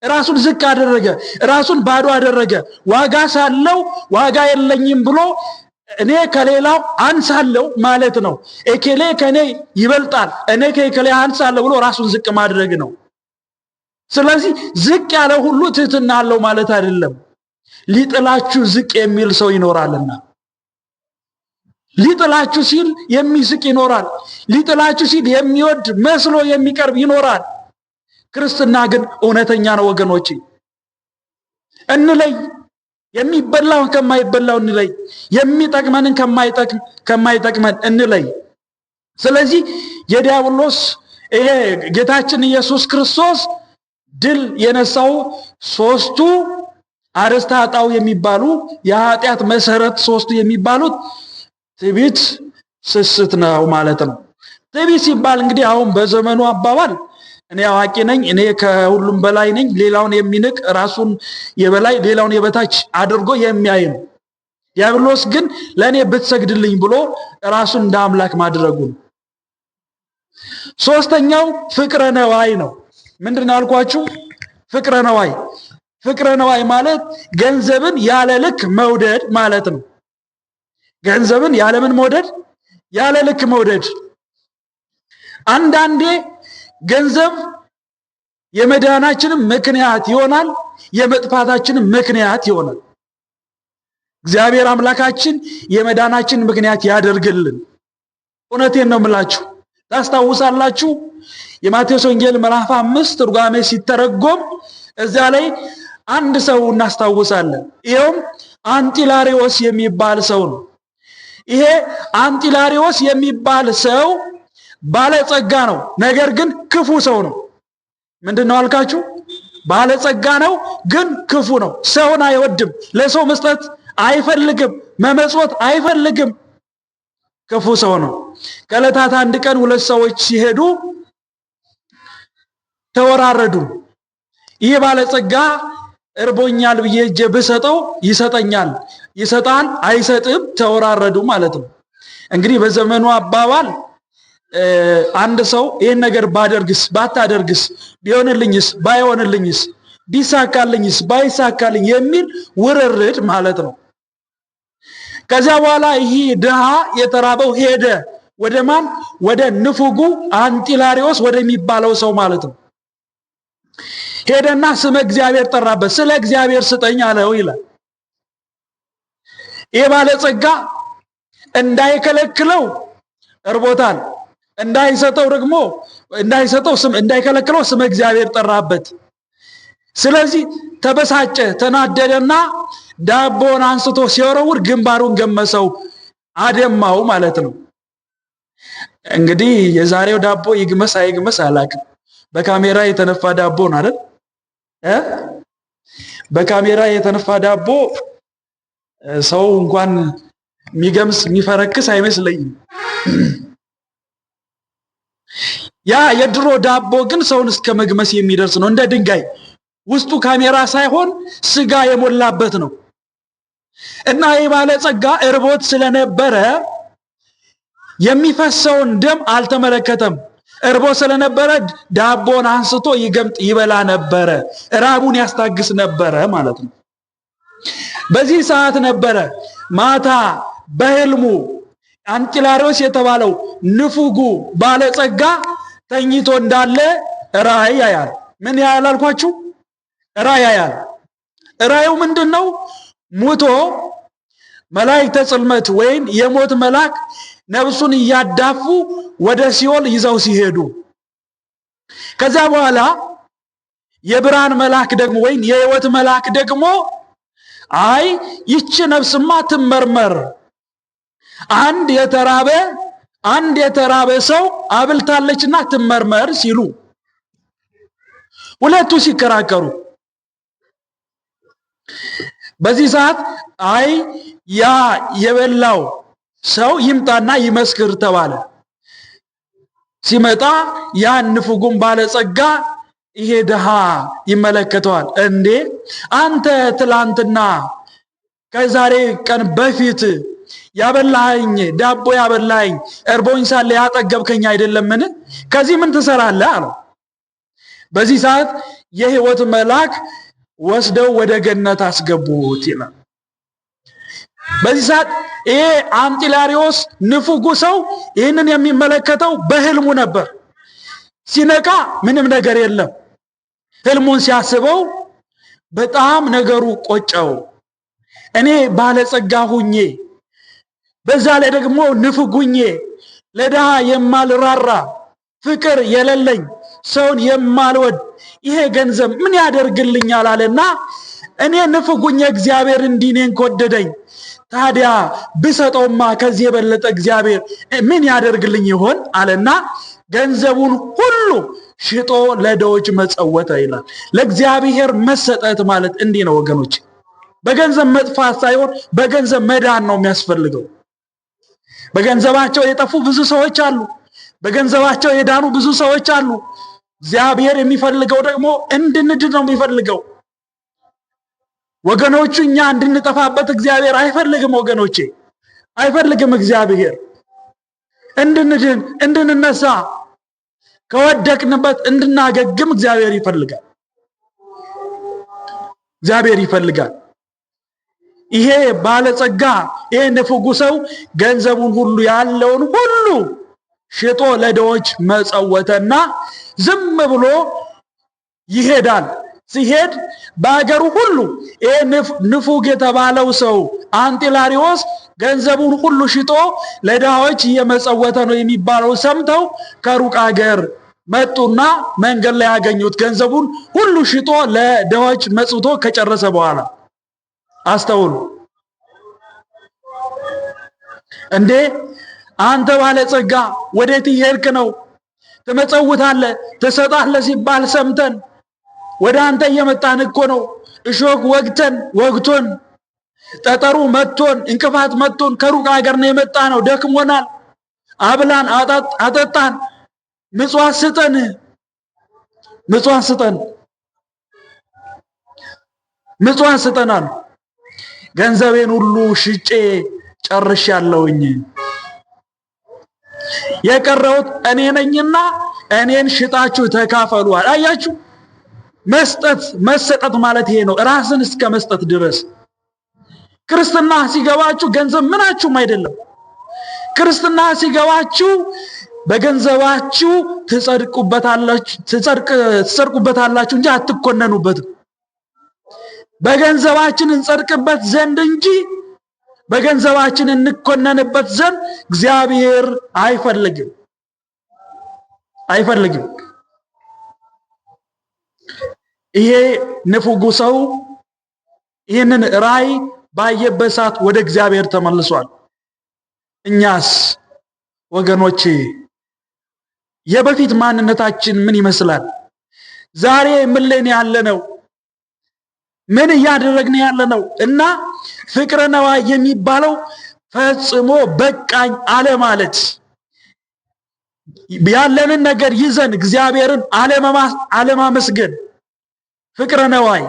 S1: ራሱን ዝቅ አደረገ፣ ራሱን ባዶ አደረገ። ዋጋ ሳለው ዋጋ የለኝም ብሎ እኔ ከሌላው አንሳለሁ ማለት ነው። እከሌ ከኔ ይበልጣል፣ እኔ ከእከሌ አንሳለሁ ብሎ ራሱን ዝቅ ማድረግ ነው። ስለዚህ ዝቅ ያለ ሁሉ ትህትና አለው ማለት አይደለም። ሊጥላችሁ ዝቅ የሚል ሰው ይኖራልና ሊጥላችሁ ሲል የሚዝቅ ይኖራል። ሊጥላችሁ ሲል የሚወድ መስሎ የሚቀርብ ይኖራል። ክርስትና ግን እውነተኛ ነው ወገኖቼ። እንለይ፣ የሚበላውን ከማይበላው እንለይ፣ የሚጠቅመንን ከማይጠቅመን እንለይ። ስለዚህ የዲያብሎስ ይሄ ጌታችን ኢየሱስ ክርስቶስ ድል የነሳው ሶስቱ አርእስተ ኃጣውእ የሚባሉ የኃጢአት መሰረት ሶስቱ የሚባሉት ትዕቢት፣ ስስት ነው ማለት ነው። ትዕቢት ሲባል እንግዲህ አሁን በዘመኑ አባባል እኔ አዋቂ ነኝ፣ እኔ ከሁሉም በላይ ነኝ፣ ሌላውን የሚንቅ ራሱን የበላይ ሌላውን የበታች አድርጎ የሚያይ ነው። ዲያብሎስ ግን ለእኔ ብትሰግድልኝ ብሎ ራሱን እንደ አምላክ ማድረጉ ነው። ሶስተኛው ፍቅረ ነዋይ ነው። ምንድነው ያልኳችሁ? ፍቅረ ነዋይ። ፍቅረ ነዋይ ማለት ገንዘብን ያለ ልክ መውደድ ማለት ነው። ገንዘብን ያለምን መውደድ? ያለ ልክ መውደድ። አንዳንዴ ገንዘብ የመዳናችንም ምክንያት ይሆናል፣ የመጥፋታችንም ምክንያት ይሆናል። እግዚአብሔር አምላካችን የመዳናችን ምክንያት ያደርግልን። እውነቴን ነው የምላችሁ። ታስታውሳላችሁ የማቴዎስ ወንጌል ምዕራፍ 5 ትርጓሜ ሲተረጎም እዛ ላይ አንድ ሰው እናስታውሳለን። ይሄውም አንጢላሪዎስ የሚባል ሰው ነው። ይሄ አንጢላሪዎስ የሚባል ሰው ባለጸጋ ነው፣ ነገር ግን ክፉ ሰው ነው። ምንድነው አልካችሁ? ባለጸጋ ነው ግን ክፉ ነው። ሰውን አይወድም፣ ለሰው መስጠት አይፈልግም፣ መመጽወት አይፈልግም። ክፉ ሰው ነው። ከዕለታት አንድ ቀን ሁለት ሰዎች ሲሄዱ ተወራረዱ። ይህ ባለጸጋ እርቦኛል ብዬ እጄ ብሰጠው ይሰጠኛል፣ ይሰጣል አይሰጥም፣ ተወራረዱ ማለት ነው። እንግዲህ በዘመኑ አባባል አንድ ሰው ይህን ነገር ባደርግስ ባታደርግስ፣ ቢሆንልኝስ ባይሆንልኝስ፣ ቢሳካልኝስ ባይሳካልኝ የሚል ውርርድ ማለት ነው። ከዚያ በኋላ ይህ ድሃ የተራበው ሄደ። ወደ ማን? ወደ ንፉጉ አንጢላሪዎስ ወደሚባለው ሰው ማለት ነው። ሄደና ስመ እግዚአብሔር ጠራበት። ስለ እግዚአብሔር ስጠኝ አለው ይላል። ይህ ባለጸጋ እንዳይከለክለው እርቦታል፣ እንዳይከለክለው ስመ እግዚአብሔር ጠራበት። ስለዚህ ተበሳጨ፣ ተናደደና ዳቦን አንስቶ ሲወረውር ግንባሩን ገመሰው፣ አደማው ማለት ነው። እንግዲህ የዛሬው ዳቦ ይግመስ አይግመስ አላውቅም። በካሜራ የተነፋ ዳቦ ነው አይደል? በካሜራ የተነፋ ዳቦ ሰው እንኳን የሚገምስ የሚፈረክስ አይመስለኝም። ያ የድሮ ዳቦ ግን ሰውን እስከ መግመስ የሚደርስ ነው። እንደ ድንጋይ ውስጡ ካሜራ ሳይሆን ስጋ የሞላበት ነው። እና ይህ ባለጸጋ እርቦት ስለነበረ የሚፈሰውን ደም አልተመለከተም። እርቦ ስለነበረ ዳቦን አንስቶ ይገምጥ ይበላ ነበረ፣ ራቡን ያስታግስ ነበረ ማለት ነው። በዚህ ሰዓት ነበረ ማታ በህልሙ አንጢላሪዎስ የተባለው ንፉጉ ባለጸጋ ተኝቶ እንዳለ ራእይ ያያል። ምን ያያል አልኳችሁ? ራእይ ያያል። ራእዩ ምንድነው? ሙቶ መላእክተ ጽልመት ወይም የሞት መልአክ ነፍሱን እያዳፉ ወደ ሲኦል ይዘው ሲሄዱ፣ ከዛ በኋላ የብርሃን መልአክ ደግሞ ወይም የህይወት መልአክ ደግሞ አይ ይቺ ነፍስማ ትመርመር፣ አንድ የተራበ ሰው አብልታለችና ትመርመር ሲሉ ሁለቱ ሲከራከሩ፣ በዚህ ሰዓት አይ ያ የበላው ሰው ይምጣና ይመስክር ተባለ። ሲመጣ ያን ንፉጉን ባለጸጋ ይሄ ድሃ ይመለከተዋል። እንዴ አንተ ትላንትና ከዛሬ ቀን በፊት ያበላኸኝ ዳቦ ያበላኸኝ እርቦኝ ሳለ ያጠገብከኝ አይደለምን? ከዚህ ምን ትሰራለህ አለው። በዚህ ሰዓት የህይወት መልአክ ወስደው ወደ ገነት አስገቡት ይላል። በዚህ ሰዓት ይሄ አንጢላሪዎስ ንፉጉ ሰው ይህንን የሚመለከተው በህልሙ ነበር። ሲነቃ ምንም ነገር የለም። ህልሙን ሲያስበው በጣም ነገሩ ቆጨው። እኔ ባለጸጋ ሁኜ በዛ ላይ ደግሞ ንፉጉኜ ለድሃ የማልራራ ፍቅር የሌለኝ ሰውን የማልወድ ይሄ ገንዘብ ምን ያደርግልኛል አለና እኔ ንፉጉኜ እግዚአብሔር እንዲህ እኔን ከወደደኝ ታዲያ ብሰጠውማ ከዚህ የበለጠ እግዚአብሔር ምን ያደርግልኝ ይሆን አለና ገንዘቡን ሁሉ ሽጦ ለድሆች መጸወተ ይላል። ለእግዚአብሔር መሰጠት ማለት እንዲህ ነው ወገኖች። በገንዘብ መጥፋት ሳይሆን በገንዘብ መዳን ነው የሚያስፈልገው። በገንዘባቸው የጠፉ ብዙ ሰዎች አሉ። በገንዘባቸው የዳኑ ብዙ ሰዎች አሉ። እግዚአብሔር የሚፈልገው ደግሞ እንድንድን ነው የሚፈልገው። ወገኖቹ እኛ እንድንጠፋበት እግዚአብሔር አይፈልግም። ወገኖቼ አይፈልግም። እግዚአብሔር እንድንድን እንድንነሳ ከወደቅንበት እንድናገግም እግዚአብሔር ይፈልጋል። እግዚአብሔር ይፈልጋል። ይሄ ባለጸጋ ይሄ ንፉጉ ሰው ገንዘቡን ሁሉ ያለውን ሁሉ ሽጦ ለድሆች መጸወተና ዝም ብሎ ይሄዳል። ሲሄድ በአገሩ ሁሉ ይሄ ንፉግ የተባለው ሰው አንጢላሪዎስ ገንዘቡን ሁሉ ሽጦ ለድሆች እየመጸወተ ነው የሚባለው ሰምተው ከሩቅ አገር መጡና መንገድ ላይ ያገኙት። ገንዘቡን ሁሉ ሽጦ ለድሆች መጽውቶ ከጨረሰ በኋላ አስተውሉ። እንዴ አንተ ባለጸጋ ወዴት እየሄድክ ነው? ትመጸውታለህ ትሰጣለህ ሲባል ሰምተን ወደ አንተ እየመጣን እኮ ነው። እሾክ ወግቶን ጠጠሩ መጥቶን እንቅፋት መጥቶን ከሩቅ ሀገር ነው የመጣ ነው። ደክሞናል። አብላን አጠጣን፣ ምጽዋት ስጠን፣ ምጽዋት ስጠን፣ ምጽዋት ስጠናል። ገንዘቤን ሁሉ ሽጬ ጨርሻለሁኝ፣ የቀረውት እኔ ነኝና እኔን ሽጣችሁ ተካፈሉ። አያችሁ፣ መሰጠት ማለት ይሄ ነው። ራስን እስከ መስጠት ድረስ። ክርስትና ሲገባችሁ ገንዘብ ምናችሁም አይደለም። ክርስትና ሲገባችሁ በገንዘባችሁ ትጸድቁበታላችሁ እንጂ አትኮነኑበትም። በገንዘባችን እንጸድቅበት ዘንድ እንጂ በገንዘባችን እንኮነንበት ዘንድ እግዚአብሔር አይፈልግም። ይሄ ንፉጉ ሰው ይህንን ራእይ ባየበት ሰዓት ወደ እግዚአብሔር ተመልሷል። እኛስ ወገኖቼ የበፊት ማንነታችን ምን ይመስላል? ዛሬ ምን ላይ ያለነው? ምን እያደረግን ያለነው? እና ፍቅረ ነዋይ የሚባለው ፈጽሞ በቃኝ አለ ማለት ያለንን ነገር ይዘን እግዚአብሔርን አለማመስገን ፍቅረ ነዋይ።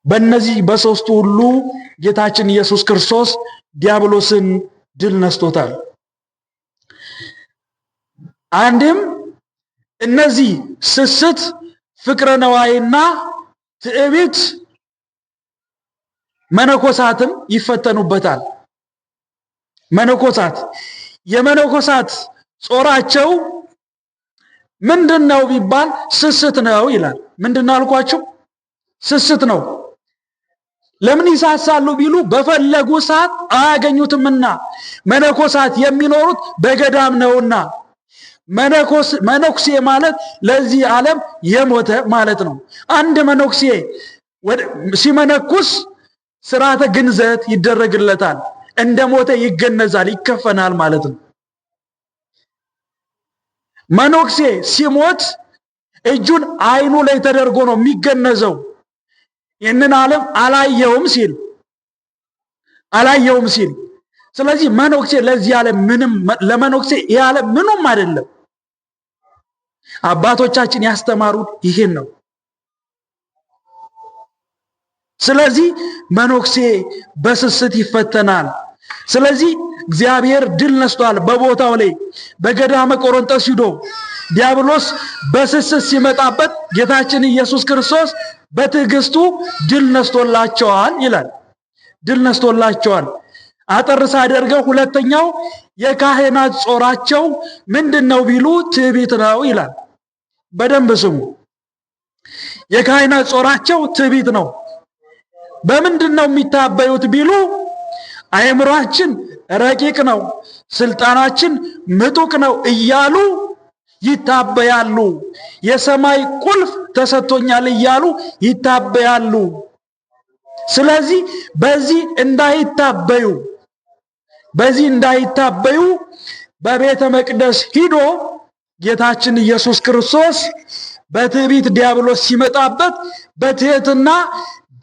S1: በእነዚህ በሶስቱ ሁሉ ጌታችን ኢየሱስ ክርስቶስ ዲያብሎስን ድል ነስቶታል። አንድም እነዚህ ስስት፣ ፍቅረ ነዋይና ትዕቢት መነኮሳትም ይፈተኑበታል። መነኮሳት የመነኮሳት ጾራቸው ምንድነው ቢባል ስስት ነው ይላል። ምንድነው አልኳችሁ? ስስት ነው። ለምን ይሳሳሉ ቢሉ በፈለጉ ሰዓት አያገኙትምና። መነኮሳት የሚኖሩት በገዳም ነውና። መነኩሴ ማለት ለዚህ ዓለም የሞተ ማለት ነው። አንድ መነኩሴ ሲመነኩስ ስርዓተ ግንዘት ይደረግለታል። እንደ ሞተ ይገነዛል፣ ይከፈናል ማለት ነው። መነኩሴ ሲሞት እጁን አይኑ ላይ ተደርጎ ነው የሚገነዘው። ይህንን ዓለም አላየውም ሲል ስለዚህ መነኩሴ ለዚህ ዓለም ምንም፣ ለመነኩሴ ይህ ዓለም ምንም አይደለም። አባቶቻችን ያስተማሩት ይሄን ነው። ስለዚህ መነኩሴ በስስት ይፈተናል። ስለዚህ እግዚአብሔር ድል ነስቷል። በቦታው ላይ በገዳመ ቆሮንቶስ ሂዶ ዲያብሎስ በስስት ሲመጣበት ጌታችን ኢየሱስ ክርስቶስ በትዕግስቱ ድል ነስቶላቸዋል ይላል። ድል ነስቶላቸዋል። አጠርሳ አደርገው ሁለተኛው የካህናት ጾራቸው ምንድነው ቢሉ ትዕቢት ነው ይላል። በደንብ ስሙ። የካህናት ጾራቸው ትዕቢት ነው። በምንድነው የሚታበዩት ቢሉ አእምሯችን ረቂቅ ነው፣ ስልጣናችን ምጡቅ ነው እያሉ ይታበያሉ። የሰማይ ቁልፍ ተሰጥቶኛል እያሉ ይታበያሉ። ስለዚህ በዚህ እንዳይታበዩ በቤተ መቅደስ ሂዶ ጌታችን ኢየሱስ ክርስቶስ በትዕቢት ዲያብሎስ ሲመጣበት በትህትና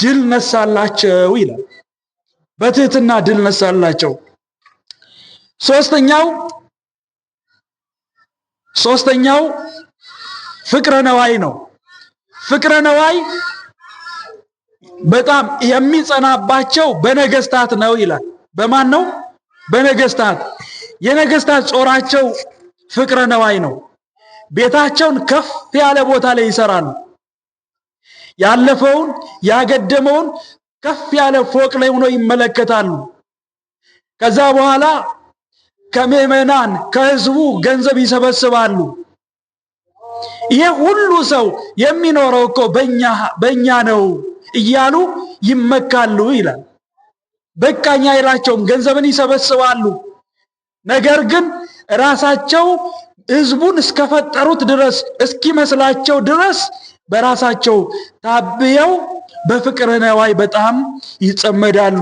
S1: ድል ነሳላቸው ይላል። በትህትና ድል ነሳላቸው። ሶስተኛው ፍቅረ ነዋይ ነው። ፍቅረ ነዋይ በጣም የሚጸናባቸው በነገስታት ነው ይላል። በማን ነው? በነገስታት። የነገስታት ጾራቸው ፍቅረ ነዋይ ነው። ቤታቸውን ከፍ ያለ ቦታ ላይ ይሰራሉ። ያለፈውን ያገደመውን ከፍ ያለ ፎቅ ላይ ሆኖ ይመለከታሉ። ከዛ በኋላ ከምዕመናን ከህዝቡ ገንዘብ ይሰበስባሉ። ይሄ ሁሉ ሰው የሚኖረው እኮ በእኛ ነው እያሉ ይመካሉ ይላል። በቃኛ አይላቸውም። ገንዘብን ይሰበስባሉ። ነገር ግን ራሳቸው ህዝቡን እስከፈጠሩት ድረስ እስኪመስላቸው ድረስ በራሳቸው ታብየው በፍቅረ ነዋይ በጣም ይጸመዳሉ።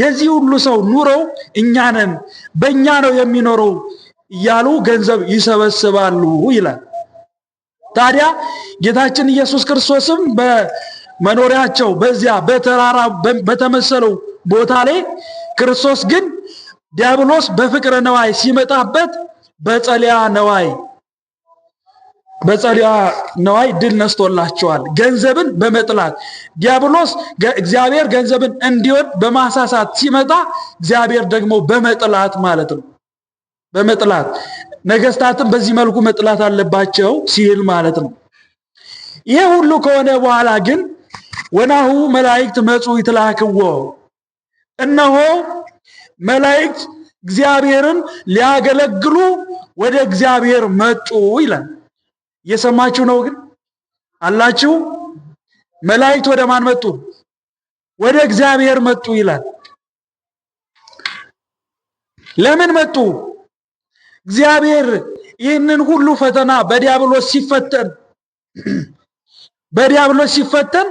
S1: የዚህ ሁሉ ሰው ኑሮው እኛ ነን፣ በእኛ ነው የሚኖረው እያሉ ገንዘብ ይሰበስባሉ ይላል። ታዲያ ጌታችን ኢየሱስ ክርስቶስም በመኖሪያቸው በዚያ በተራራ በተመሰለው ቦታ ላይ ክርስቶስ ግን ዲያብሎስ በፍቅረ ነዋይ ሲመጣበት በጸሊያ ነዋይ ድል ነስቶላቸዋል። ገንዘብን በመጥላት ዲያብሎስ እግዚአብሔር ገንዘብን እንዲወድ በማሳሳት ሲመጣ እግዚአብሔር ደግሞ በመጥላት ማለት ነው። በመጥላት ነገስታትን በዚህ መልኩ መጥላት አለባቸው ሲል ማለት ነው። ይሄ ሁሉ ከሆነ በኋላ ግን ወናሁ መላእክት መጹ ይትላክዎ፣ እነሆ መላእክት እግዚአብሔርን ሊያገለግሉ ወደ እግዚአብሔር መጡ ይላል። እየሰማችሁ ነው ግን አላችሁ? መላእክት ወደ ማን መጡ? ወደ እግዚአብሔር መጡ ይላል። ለምን መጡ? እግዚአብሔር ይህንን ሁሉ ፈተና በዲያብሎስ ሲፈተን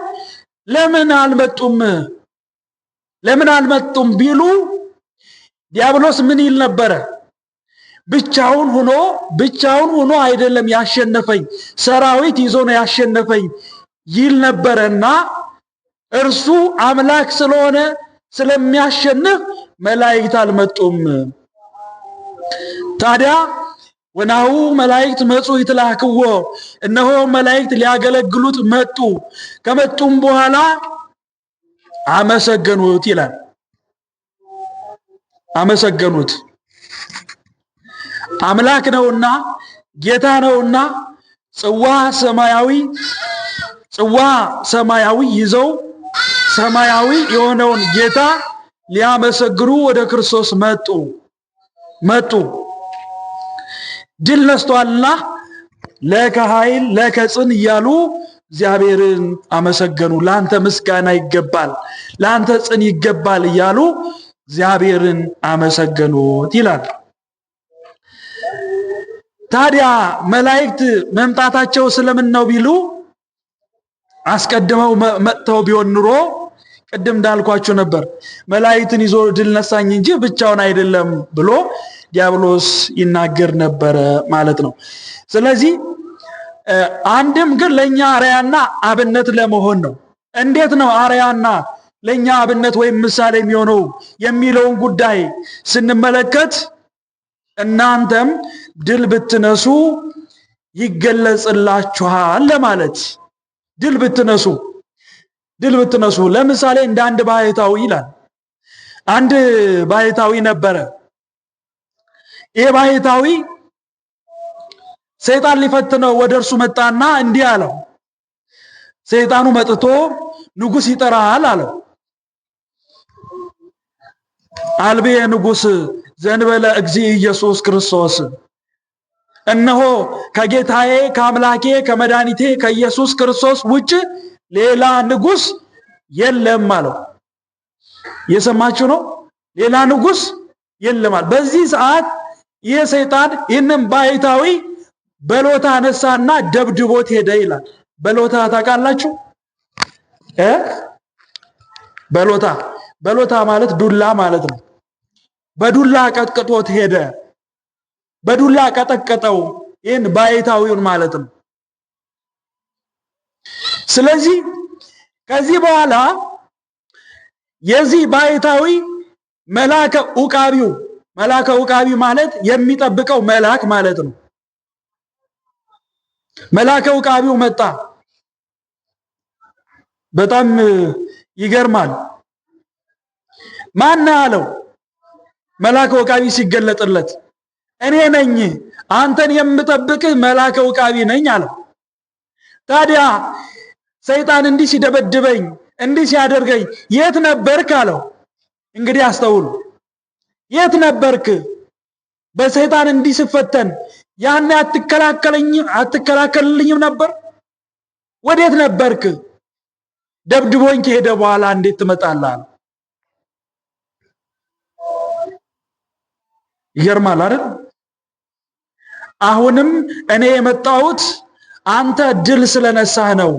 S1: ለምን አልመጡም ቢሉ ዲያብሎስ ምን ይል ነበረ? ብቻውን ሆኖ አይደለም ያሸነፈኝ፣ ሰራዊት ይዞ ነው ያሸነፈኝ ይል ነበረና እርሱ አምላክ ስለሆነ ስለሚያሸንፍ መላእክት አልመጡም። ታዲያ ወናሁ መላእክት መጹ ይትላክዎ፣ እነሆ መላእክት ሊያገለግሉት መጡ። ከመጡም በኋላ አመሰገኑት ይላል። አመሰገኑት። አምላክ ነውና ጌታ ነውና ጽዋ ሰማያዊ ይዘው ሰማያዊ የሆነውን ጌታ ሊያመሰግኑ ወደ ክርስቶስ መጡ። ድል ነስቷልና ለከ ኃይል ለከ ጽን እያሉ እግዚአብሔርን አመሰገኑ። ላንተ ምስጋና ይገባል፣ ላንተ ጽን ይገባል እያሉ እግዚአብሔርን አመሰገኑት ይላል። ታዲያ መላእክት መምጣታቸው ስለምን ነው ቢሉ አስቀድመው መጥተው ቢሆን ኑሮ ቅድም እንዳልኳችሁ ነበር፣ መላእክትን ይዞ ድል ነሳኝ እንጂ ብቻውን አይደለም ብሎ ዲያብሎስ ይናገር ነበረ ማለት ነው። ስለዚህ አንድም ግን ለኛ አርያና አብነት ለመሆን ነው። እንዴት ነው አርያና ለኛ አብነት ወይም ምሳሌ የሚሆነው የሚለውን ጉዳይ ስንመለከት እናንተም ድል ብትነሱ ይገለጽላችኋል ለማለት። ድል ብትነሱ ለምሳሌ እንደ አንድ ባህታዊ ይላል። አንድ ባህታዊ ነበረ። ይሄ ባህታዊ ሰይጣን ሊፈትነው ወደ እርሱ መጣና እንዲህ አለው። ሰይጣኑ መጥቶ ንጉሥ ይጠራሃል አለው። አልብየ ንጉሥ ዘንበለ እግዚእ ኢየሱስ ክርስቶስ እነሆ ከጌታዬ ከአምላኬ ከመድኃኒቴ ከኢየሱስ ክርስቶስ ውጭ ሌላ ንጉሥ የለም አለው። የሰማችሁ ነው። ሌላ ንጉሥ የለም አለ። በዚህ ሰዓት ይህ ሰይጣን ይህንን ባይታዊ በሎታ ነሳና ደብድቦት ሄደ ይላል። በሎታ ታውቃላችሁ? በሎታ ማለት ዱላ ማለት ነው። በዱላ ቀጥቅጦት ሄደ። በዱላ ቀጠቀጠው ይህን ባይታዊውን ማለት ነው። ስለዚህ ከዚህ በኋላ የዚህ ባይታዊ መልአከ ዑቃቢው ማለት የሚጠብቀው መልአክ ማለት ነው። መልአከ ዑቃቢው መጣ። በጣም ይገርማል። ማን አለው? መልአከ ዑቃቢ ሲገለጥለት እኔ ነኝ አንተን የምጠብቅህ መልአከ ዑቃቢ ነኝ አለው። ታዲያ ሰይጣን እንዲህ ሲደበድበኝ እንዲህ ሲያደርገኝ የት ነበርክ አለው። እንግዲህ አስተውሉ። የት ነበርክ? በሰይጣን እንዲህ ሲፈተን ያኔ አትከላከልልኝም ነበር? ወዴት ነበርክ? ደብድቦኝ ከሄደ በኋላ እንዴት ትመጣለህ? ይገርማል አይደል? አሁንም እኔ የመጣሁት አንተ ድል ስለነሳህ ነው።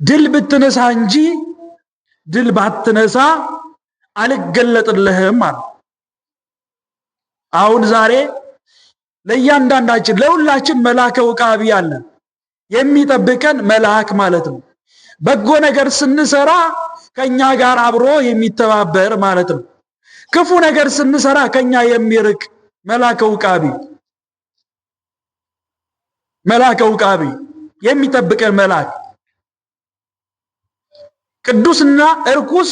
S1: ድል ብትነሳ እንጂ ድል ባትነሳ አልገለጥልህም አለ። አሁን ዛሬ ለእያንዳንዳችን ለሁላችን መልአከ ዑቃቢ አለ። የሚጠብቀን መልአክ ማለት ነው። በጎ ነገር ስንሰራ ከኛ ጋር አብሮ የሚተባበር ማለት ነው። ክፉ ነገር ስንሰራ ከኛ የሚርቅ መልአከ ዑቃቢ የሚጠብቀን መልአክ። ቅዱስና እርኩስ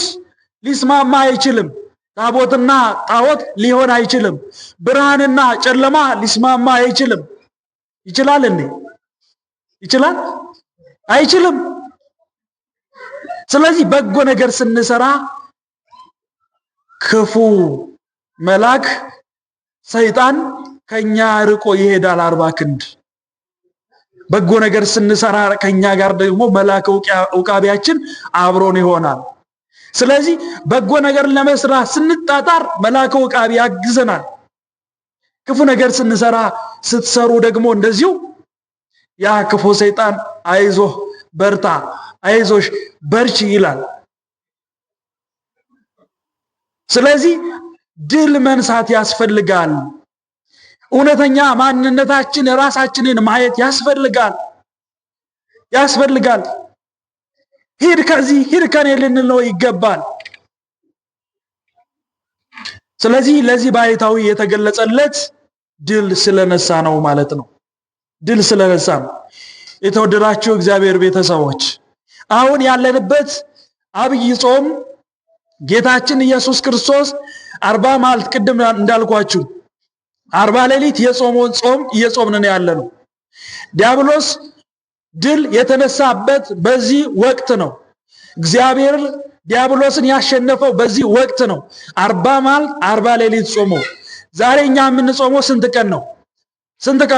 S1: ሊስማማ አይችልም። ታቦትና ጣዖት ሊሆን አይችልም። ብርሃንና ጨለማ ሊስማማ አይችልም። ይችላል እንዴ? ይችላል? አይችልም። ስለዚህ በጎ ነገር ስንሰራ ክፉ መልአክ ሰይጣን ከኛ ርቆ ይሄዳል 40 ክንድ። በጎ ነገር ስንሰራ ከኛ ጋር ደግሞ መልአከ ዑቃቢያችን አብሮን ይሆናል። ስለዚህ በጎ ነገር ለመስራት ስንጣጣር መልአከ ዑቃቢ ያግዘናል። ክፉ ነገር ስንሰራ ስትሰሩ ደግሞ እንደዚሁ ያ ክፉ ሰይጣን አይዞህ በርታ፣ አይዞሽ በርቺ ይላል። ስለዚህ ድል መንሳት ያስፈልጋል። እውነተኛ ማንነታችን ራሳችንን ማየት ያስፈልጋል። ሂድ ከዚህ ሂድ ከኔ ልንለው ይገባል። ስለዚህ ለዚህ ባይታዊ የተገለጸለት ድል ስለነሳ ነው ማለት ነው። ድል ስለነሳ ነው። የተወደዳችሁ እግዚአብሔር ቤተሰቦች አሁን ያለንበት አብይ ጾም ጌታችን ኢየሱስ ክርስቶስ 40 መዓልት ቅድም እንዳልኳችሁ 40 ሌሊት የጾመውን ጾም እየጾምን ያለነው። ዲያብሎስ ድል የተነሳበት በዚህ ወቅት ነው። እግዚአብሔር ዲያብሎስን ያሸነፈው በዚህ ወቅት ነው። 40 መዓልት 40 ሌሊት ጾሞ ዛሬ እኛ የምንጾመው ስንት ቀን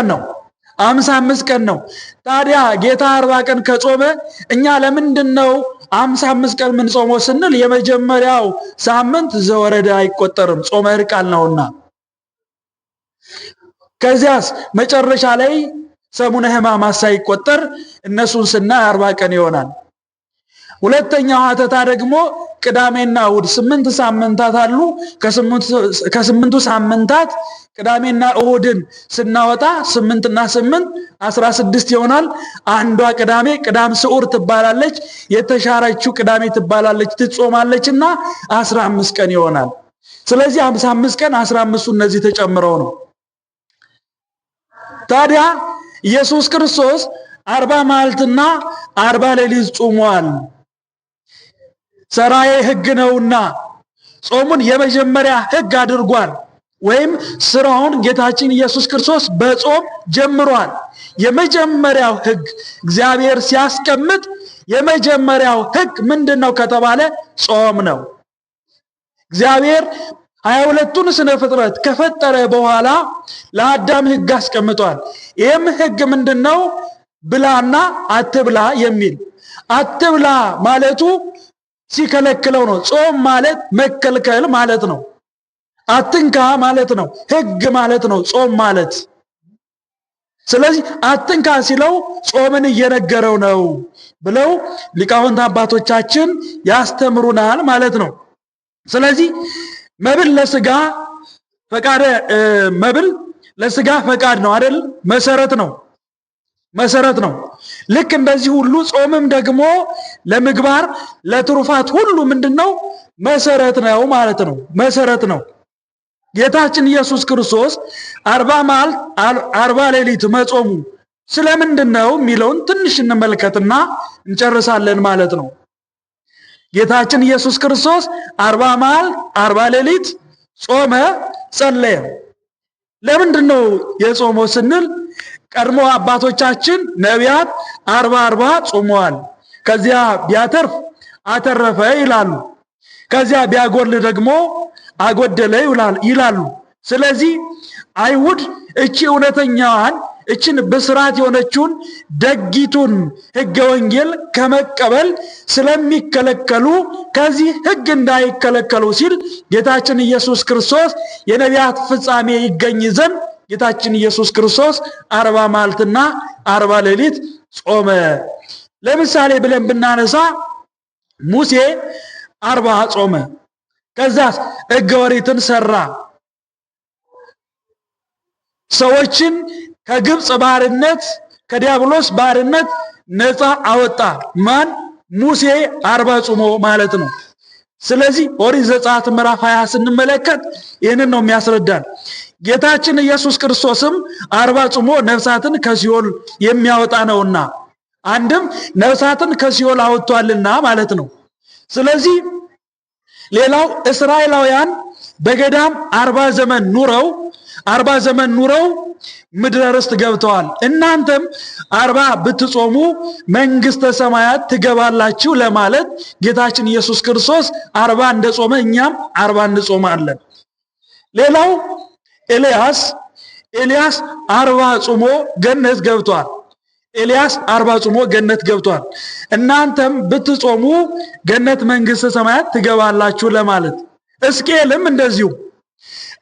S1: ነው? 55 ቀን ነው። ታዲያ ጌታ 40 ቀን ከጾመ እኛ ለምንድነው 55 ቀን ምን ጾመው ስንል የመጀመሪያው ሳምንት ዘወረደ አይቆጠርም፣ ጾመ ሕርቃል ነውና። ከዚያስ መጨረሻ ላይ ሰሙነ ሕማማት ሳይቆጠር እነሱን ስናይ 40 ቀን ይሆናል። ሁለተኛው ሐተታ ደግሞ ቅዳሜና እሁድ 8 ሳምንታት አሉ። ከ8ቱ ሳምንታት ቅዳሜና እሁድን ስናወጣ 8 እና 8 16 ይሆናል። አንዷ ቅዳሜ ቅዳም ስዑር ትባላለች፣ የተሻረችው ቅዳሜ ትባላለች፣ ትጾማለችና 15 ቀን ይሆናል። ስለዚህ 55 ቀን 15ቱ እነዚህ ተጨምረው ነው። ታዲያ ኢየሱስ ክርስቶስ 40 መዓልትና 40 ሌሊት ጾሟል። ሰራዬ ሕግ ነውና ጾሙን የመጀመሪያ ሕግ አድርጓል። ወይም ስራውን ጌታችን ኢየሱስ ክርስቶስ በጾም ጀምሯል። የመጀመሪያው ሕግ እግዚአብሔር ሲያስቀምጥ የመጀመሪያው ሕግ ምንድነው ከተባለ ጾም ነው። እግዚአብሔር 22ቱን ስነ ፍጥረት ከፈጠረ በኋላ ለአዳም ሕግ አስቀምጧል። ይህም ሕግ ምንድነው? ብላና አትብላ የሚል። አትብላ ማለቱ ሲከለክለው ነው። ጾም ማለት መከልከል ማለት ነው። አትንካ ማለት ነው። ሕግ ማለት ነው ጾም ማለት። ስለዚህ አትንካ ሲለው ጾምን እየነገረው ነው ብለው ሊቃውንት አባቶቻችን ያስተምሩናል ማለት ነው። ስለዚህ መብል ለስጋ ፈቃድ መብል ለስጋ ፈቃድ ነው አይደል? መሰረት ነው። ልክ እንደዚህ ሁሉ ጾምም ደግሞ ለምግባር ለትሩፋት ሁሉ ምንድነው? መሰረት ነው ማለት ነው። መሰረት ነው። ጌታችን ኢየሱስ ክርስቶስ 40 መዓልት 40 ሌሊት መጾሙ ስለምንድነው የሚለውን ትንሽ እንመልከትና እንጨርሳለን ማለት ነው። ጌታችን ኢየሱስ ክርስቶስ 40 መዓልት 40 ሌሊት ጾመ፣ ጸለየ። ለምንድነው የጾመው ስንል ቀድሞ አባቶቻችን ነቢያት 40 ጾመዋል። ከዚያ ቢያተርፍ አተረፈ ይላሉ። ከዚያ ቢያጎል ደግሞ አጎደለ ይላሉ። ስለዚህ አይሁድ እቺ እውነተኛዋን እችን በስርዓት የሆነችውን ደጊቱን ሕገ ወንጌል ከመቀበል ስለሚከለከሉ ከዚህ ሕግ እንዳይከለከሉ ሲል ጌታችን ኢየሱስ ክርስቶስ የነቢያት ፍጻሜ ይገኝ ዘንድ ጌታችን ኢየሱስ ክርስቶስ 40 መዓልትና 40 ሌሊት ጾመ። ለምሳሌ ብለን ብናነሳ ሙሴ 40 ጾመ። ከዛስ ሕገ ኦሪትን ሰራ። ሰዎችን ከግብፅ ባርነት ከዲያብሎስ ባርነት ነፃ አወጣ። ማን? ሙሴ 40 ጾሞ ማለት ነው። ስለዚህ ኦሪት ዘጸአት ምዕራፍ 20 ስንመለከት ይህንን ነው የሚያስረዳን። ጌታችን ኢየሱስ ክርስቶስም 40 ጾሞ ነፍሳትን ከሲኦል የሚያወጣ ነውና አንድም ነፍሳትን ከሲኦል አወጥቷልና ማለት ነው። ስለዚህ ሌላው እስራኤላውያን በገዳም 40 ዘመን ኑረው ምድረ ርስት ገብተዋል። እናንተም 40 ብትጾሙ መንግስተ ሰማያት ትገባላችሁ ለማለት ጌታችን ኢየሱስ ክርስቶስ 40 እንደጾመ እኛም 40 እንጾማለን። ሌላው ኤልያስ 40 ጾሞ ገነት ገብቷል። ኤልያስ 40 ጾሞ ገነት ገብቷል። እናንተም ብትጾሙ ገነት መንግስተ ሰማያት ትገባላችሁ ለማለት። ሕዝቅኤልም እንደዚሁ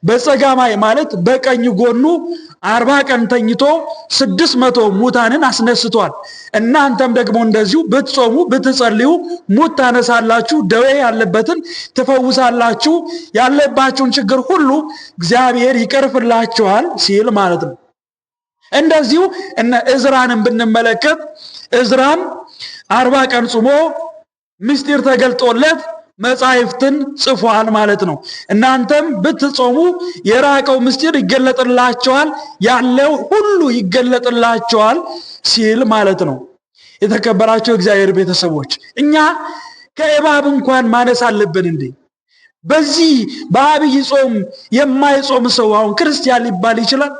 S1: በጸጋማይ ማለት በቀኝ ጎኑ 40 ቀን ተኝቶ 600 ሙታንን አስነስቷል። እናንተም ደግሞ እንደዚሁ ብትጾሙ ብትጸልዩ ሙት ታነሳላችሁ፣ ደዌ ያለበትን ትፈውሳላችሁ፣ ያለባችሁን ችግር ሁሉ እግዚአብሔር ይቀርፍላችኋል ሲል ማለት ነው። እንደዚሁ እነ እዝራንም ብንመለከት እዝራም 40 ቀን ጾሞ ምስጢር ተገልጦለት መጻሕፍትን ጽፏል ማለት ነው። እናንተም ብትጾሙ የራቀው ምስጢር ይገለጥላችኋል፣ ያለው ሁሉ ይገለጥላችኋል ሲል ማለት ነው። የተከበራችሁ እግዚአብሔር ቤተሰቦች እኛ ከእባብ እንኳን ማነስ አለብን እንዴ? በዚህ በአብይ ጾም የማይጾም ሰው አሁን ክርስቲያን ሊባል ይችላል?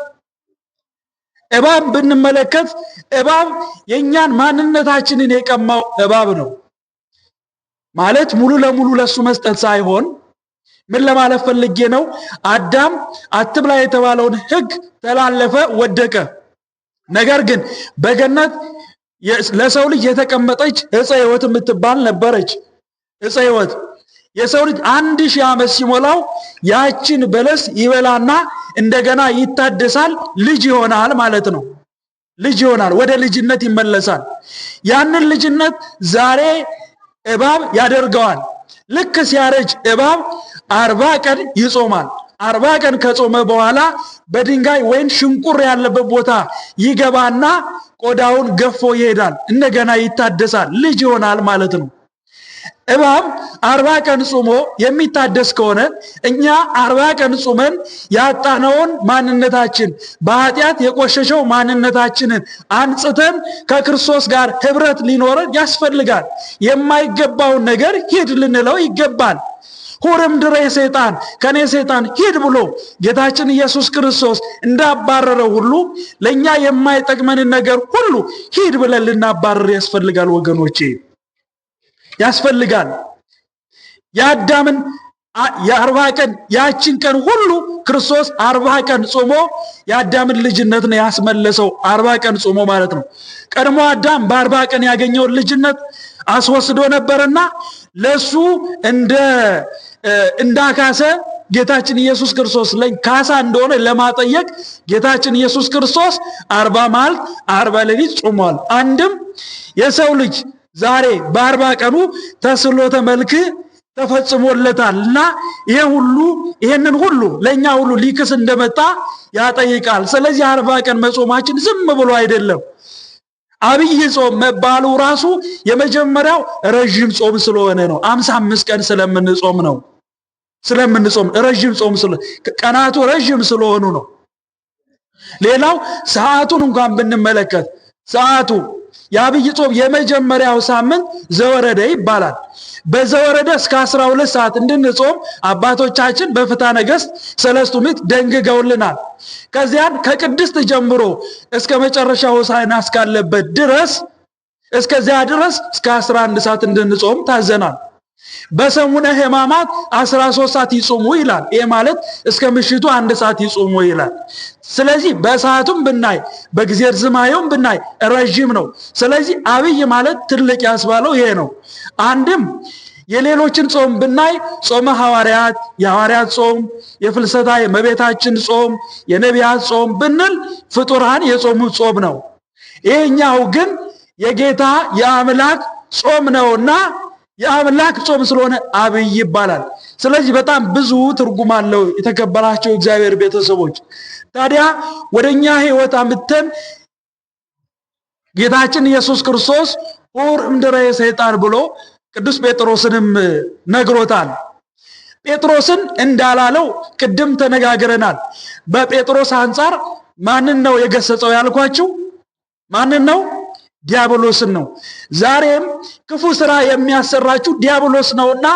S1: እባብ ብንመለከት እባብ የኛን ማንነታችንን የቀማው እባብ ነው ማለት ሙሉ ለሙሉ ለሱ መስጠት ሳይሆን ምን ለማለት ፈልጌ ነው? አዳም አትብላ የተባለውን ሕግ ተላለፈ፣ ወደቀ። ነገር ግን በገነት ለሰው ልጅ የተቀመጠች ዕፀ ሕይወት የምትባል ነበረች። ዕፀ ሕይወት የሰው ልጅ 1000 ዓመት ሲሞላው ያችን በለስ ይበላና እንደገና ይታደሳል፣ ልጅ ይሆናል ማለት ነው። ልጅ ይሆናል፣ ወደ ልጅነት ይመለሳል። ያንን ልጅነት ዛሬ እባብ ያደርገዋል። ልክ ሲያረጅ እባብ 40 ቀን ይጾማል። 40 ቀን ከጾመ በኋላ በድንጋይ ወይም ሽንቁር ያለበት ቦታ ይገባና ቆዳውን ገፎ ይሄዳል፣ እንደገና ይታደሳል፣ ልጅ ይሆናል ማለት ነው። እባብ 40 ቀን ጾሞ የሚታደስ ከሆነ እኛ 40 ቀን ጾመን ያጣነውን ማንነታችን በኃጢአት የቆሸሸው ማንነታችንን አንጽተን ከክርስቶስ ጋር ህብረት ሊኖረን ያስፈልጋል። የማይገባውን ነገር ሂድ ልንለው ይገባል። ሁርም ድሬ ሰይጣን ከኔ ሰይጣን ሂድ ብሎ ጌታችን ኢየሱስ ክርስቶስ እንዳባረረው ሁሉ ለኛ የማይጠቅመንን ነገር ሁሉ ሂድ ብለን ልናባረር ያስፈልጋል ወገኖቼ፣ ያስፈልጋል። የአዳምን የ40 ቀን ያችን ቀን ሁሉ ክርስቶስ 40 ቀን ጾሞ የአዳምን ልጅነት ነው ያስመለሰው። 40 ቀን ጾሞ ማለት ነው። ቀድሞ አዳም በ40 ቀን ያገኘውን ልጅነት አስወስዶ ነበርና ለሱ እንዳካሰ ጌታችን ኢየሱስ ክርስቶስ ካሳ እንደሆነ ለማጠየቅ ጌታችን ኢየሱስ ክርስቶስ 40 መዓልት 40 ሌሊት ጾሟል። አንድም የሰው ልጅ ዛሬ በ40 ቀኑ ተስሎተ መልክ ተፈጽሞለታልና ይሄንን ሁሉ ለኛ ሁሉ ሊክስ እንደመጣ ያጠይቃል። ስለዚህ 40 ቀን መጾማችን ዝም ብሎ አይደለም። አብይ ጾም መባሉ ራሱ የመጀመሪያው ረጅም ጾም ስለሆነ ነው። 55 ቀን ስለምንጾም ነው። ረጅም ጾም ቀናቱ ረጅም ስለሆኑ ነው። ሌላው ሰዓቱን እንኳን ብንመለከት ሰዓቱ የአብይ ጾም የመጀመሪያው ሳምንት ዘወረደ ይባላል። በዘወረደ እስከ 12 ሰዓት እንድንጾም አባቶቻችን በፍትሐ ነገሥት ሰለስቱ ምዕት ደንግገውልናል። ከዚያን ከቅድስት ጀምሮ እስከ መጨረሻው ሆሳዕና እስካለበት ድረስ እስከዚያ ድረስ እስከ 11 ሰዓት እንድንጾም ታዘናል። በሰሙነ ሕማማት 13 ሰዓት ይጾሙ ይላል። ይሄ ማለት እስከ ምሽቱ 1 ሰዓት ይጾሙ ይላል። ስለዚህ በሰዓቱም ብናይ በጊዜ ርዝማኔውም ብናይ ረጅም ነው። ስለዚህ አብይ ማለት ትልቅ ያስባለው ይሄ ነው። አንድም የሌሎችን ጾም ብናይ ጾመ ሐዋርያት፣ የሐዋርያት ጾም፣ የፍልሰታ የእመቤታችን ጾም፣ የነቢያት ጾም ብንል ፍጡራን የጾሙት ጾም ነው። ይሄኛው ግን የጌታ የአምላክ ጾም ነውና የአምላክ ጾም ስለሆነ አብይ ይባላል። ስለዚህ በጣም ብዙ ትርጉም አለው። የተከበራቸው እግዚአብሔር ቤተሰቦች ታዲያ ወደኛ ሕይወት አምጥተን ጌታችን ኢየሱስ ክርስቶስ ኡር እምድረ ሰይጣን ብሎ ቅዱስ ጴጥሮስንም ነግሮታል። ጴጥሮስን እንዳላለው ቅድም ተነጋግረናል። በጴጥሮስ አንፃር ማንን ነው የገሰጸው ያልኳችሁ? ማንን ነው? ዲያብሎስን ነው። ዛሬም ክፉ ስራ የሚያሰራችሁ ዲያብሎስ ነውና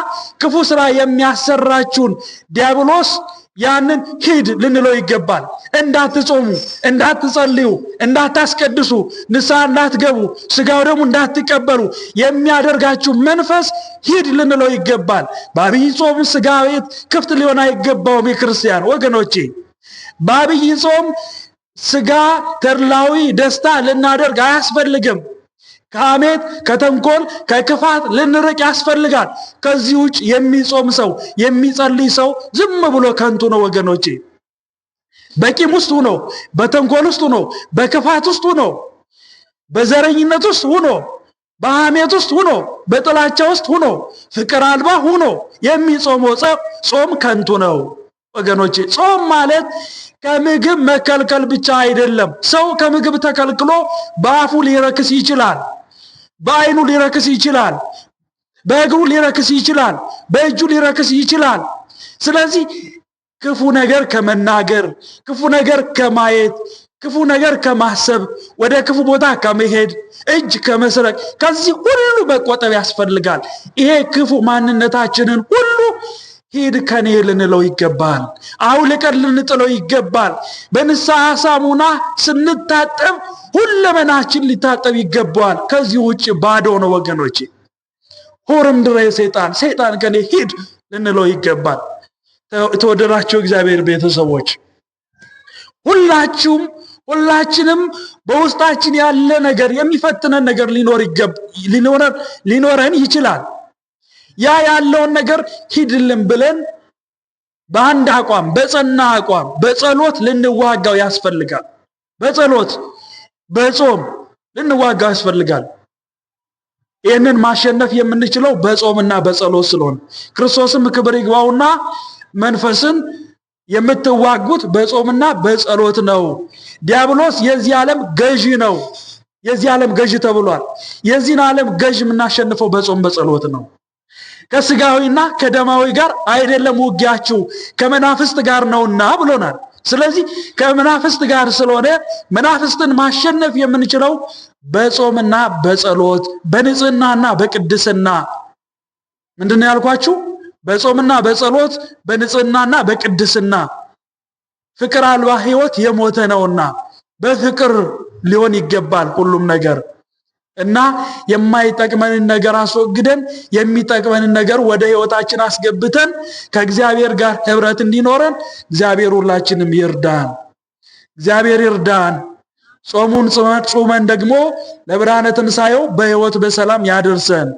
S1: ክፉ ስራ የሚያሰራችሁን ዲያብሎስ ያንን ሂድ ልንለው ይገባል። እንዳትጾሙ፣ እንዳትጸልዩ፣ እንዳታስቀድሱ፣ ንስሐ እንዳትገቡ፣ ስጋው ደግሞ እንዳትቀበሉ የሚያደርጋችሁ መንፈስ ሂድ ልንለው ይገባል። በአብይ ጾም ስጋ ቤት ክፍት ሊሆን አይገባውም። የክርስቲያን ወገኖቼ በአብይ ጾም ስጋ ተድላዊ ደስታ ልናደርግ አያስፈልግም። ከሐሜት፣ ከተንኮል፣ ከክፋት ልንርቅ ያስፈልጋል። ከዚህ ውጭ የሚጾም ሰው የሚጸልይ ሰው ዝም ብሎ ከንቱ ነው ወገኖቼ። በቂም ውስጥ ሆኖ፣ በተንኮል ውስጥ ሆኖ፣ በክፋት ውስጥ ሆኖ፣ በዘረኝነት ውስጥ ሆኖ፣ በሐሜት ውስጥ ሆኖ፣ በጥላቻ ውስጥ ሆኖ፣ ፍቅር አልባ ሆኖ የሚጾመው ጾም ከንቱ ነው ወገኖቼ። ጾም ማለት ከምግብ መከልከል ብቻ አይደለም። ሰው ከምግብ ተከልክሎ በአፉ ሊረክስ ይችላል፣ በዓይኑ ሊረክስ ይችላል፣ በእግሩ ሊረክስ ይችላል፣ በእጁ ሊረክስ ይችላል። ስለዚህ ክፉ ነገር ከመናገር፣ ክፉ ነገር ከማየት፣ ክፉ ነገር ከማሰብ፣ ወደ ክፉ ቦታ ከመሄድ፣ እጅ ከመስረቅ ከዚህ ሁሉ መቆጠብ ያስፈልጋል። ይሄ ክፉ ማንነታችንን ሁሉ ሂድ ከኔ ልንለው ይገባል። አውልቀን ልንጥለው ይገባል። በንስሐ ሳሙና ስንታጠብ ሁለመናችን ሊታጠብ ይገባዋል። ከዚህ ውጭ ባዶ ነው ወገኖቼ። ኡር እምድረ ሰይጣን ከኔ ሂድ ልንለው ይገባል። የተወደዳችሁ እግዚአብሔር ቤተሰቦች ሁላችንም በውስጣችን ያለ ነገር የሚፈትነን ነገር ሊኖረን ይችላል። ያ ያለውን ነገር ሂድልን ብለን በአንድ አቋም፣ በጸና አቋም፣ በጸሎት ልንዋጋው ያስፈልጋል። በጸሎት በጾም ልንዋጋው ያስፈልጋል። ይህንን ማሸነፍ የምንችለው በጾምና በጸሎት ስለሆነ ክርስቶስም ክብር ይግባውና መንፈስን የምትዋጉት በጾምና በጸሎት ነው። ዲያብሎስ የዚህ ዓለም ገዢ ነው። የዚህ ዓለም ገዢ ተብሏል። የዚህን ዓለም ገዢ የምናሸንፈው በጾም በጸሎት ነው። ከስጋዊና ከደማዊ ጋር አይደለም ውጊያችሁ ከመናፍስት ጋር ነውና ብሎናል። ስለዚህ ከመናፍስት ጋር ስለሆነ መናፍስትን ማሸነፍ የምንችለው በጾምና በጸሎት በንጽህናና በቅድስና። ምንድነው ያልኳችሁ? በጾምና በጸሎት በንጽህናና በቅድስና። ፍቅር አልባ ሕይወት የሞተ ነውና በፍቅር ሊሆን ይገባል ሁሉም ነገር። እና የማይጠቅመንን ነገር አስወግደን የሚጠቅመንን ነገር ወደ ህይወታችን አስገብተን ከእግዚአብሔር ጋር ህብረት እንዲኖረን እግዚአብሔር ሁላችንም ይርዳን። እግዚአብሔር ይርዳን። ጾሙን ጾመን ደግሞ ለብርሃነ ትንሣኤው በህይወት በሰላም ያደርሰን።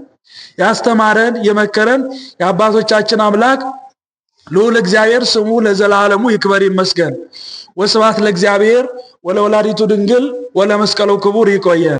S1: ያስተማረን የመከረን የአባቶቻችን አምላክ ልዑል እግዚአብሔር ስሙ ለዘላለሙ ይክበር ይመስገን። ወስብሐት ለእግዚአብሔር ወለወላዲቱ ድንግል ወለመስቀሉ ክቡር። ይቆየን።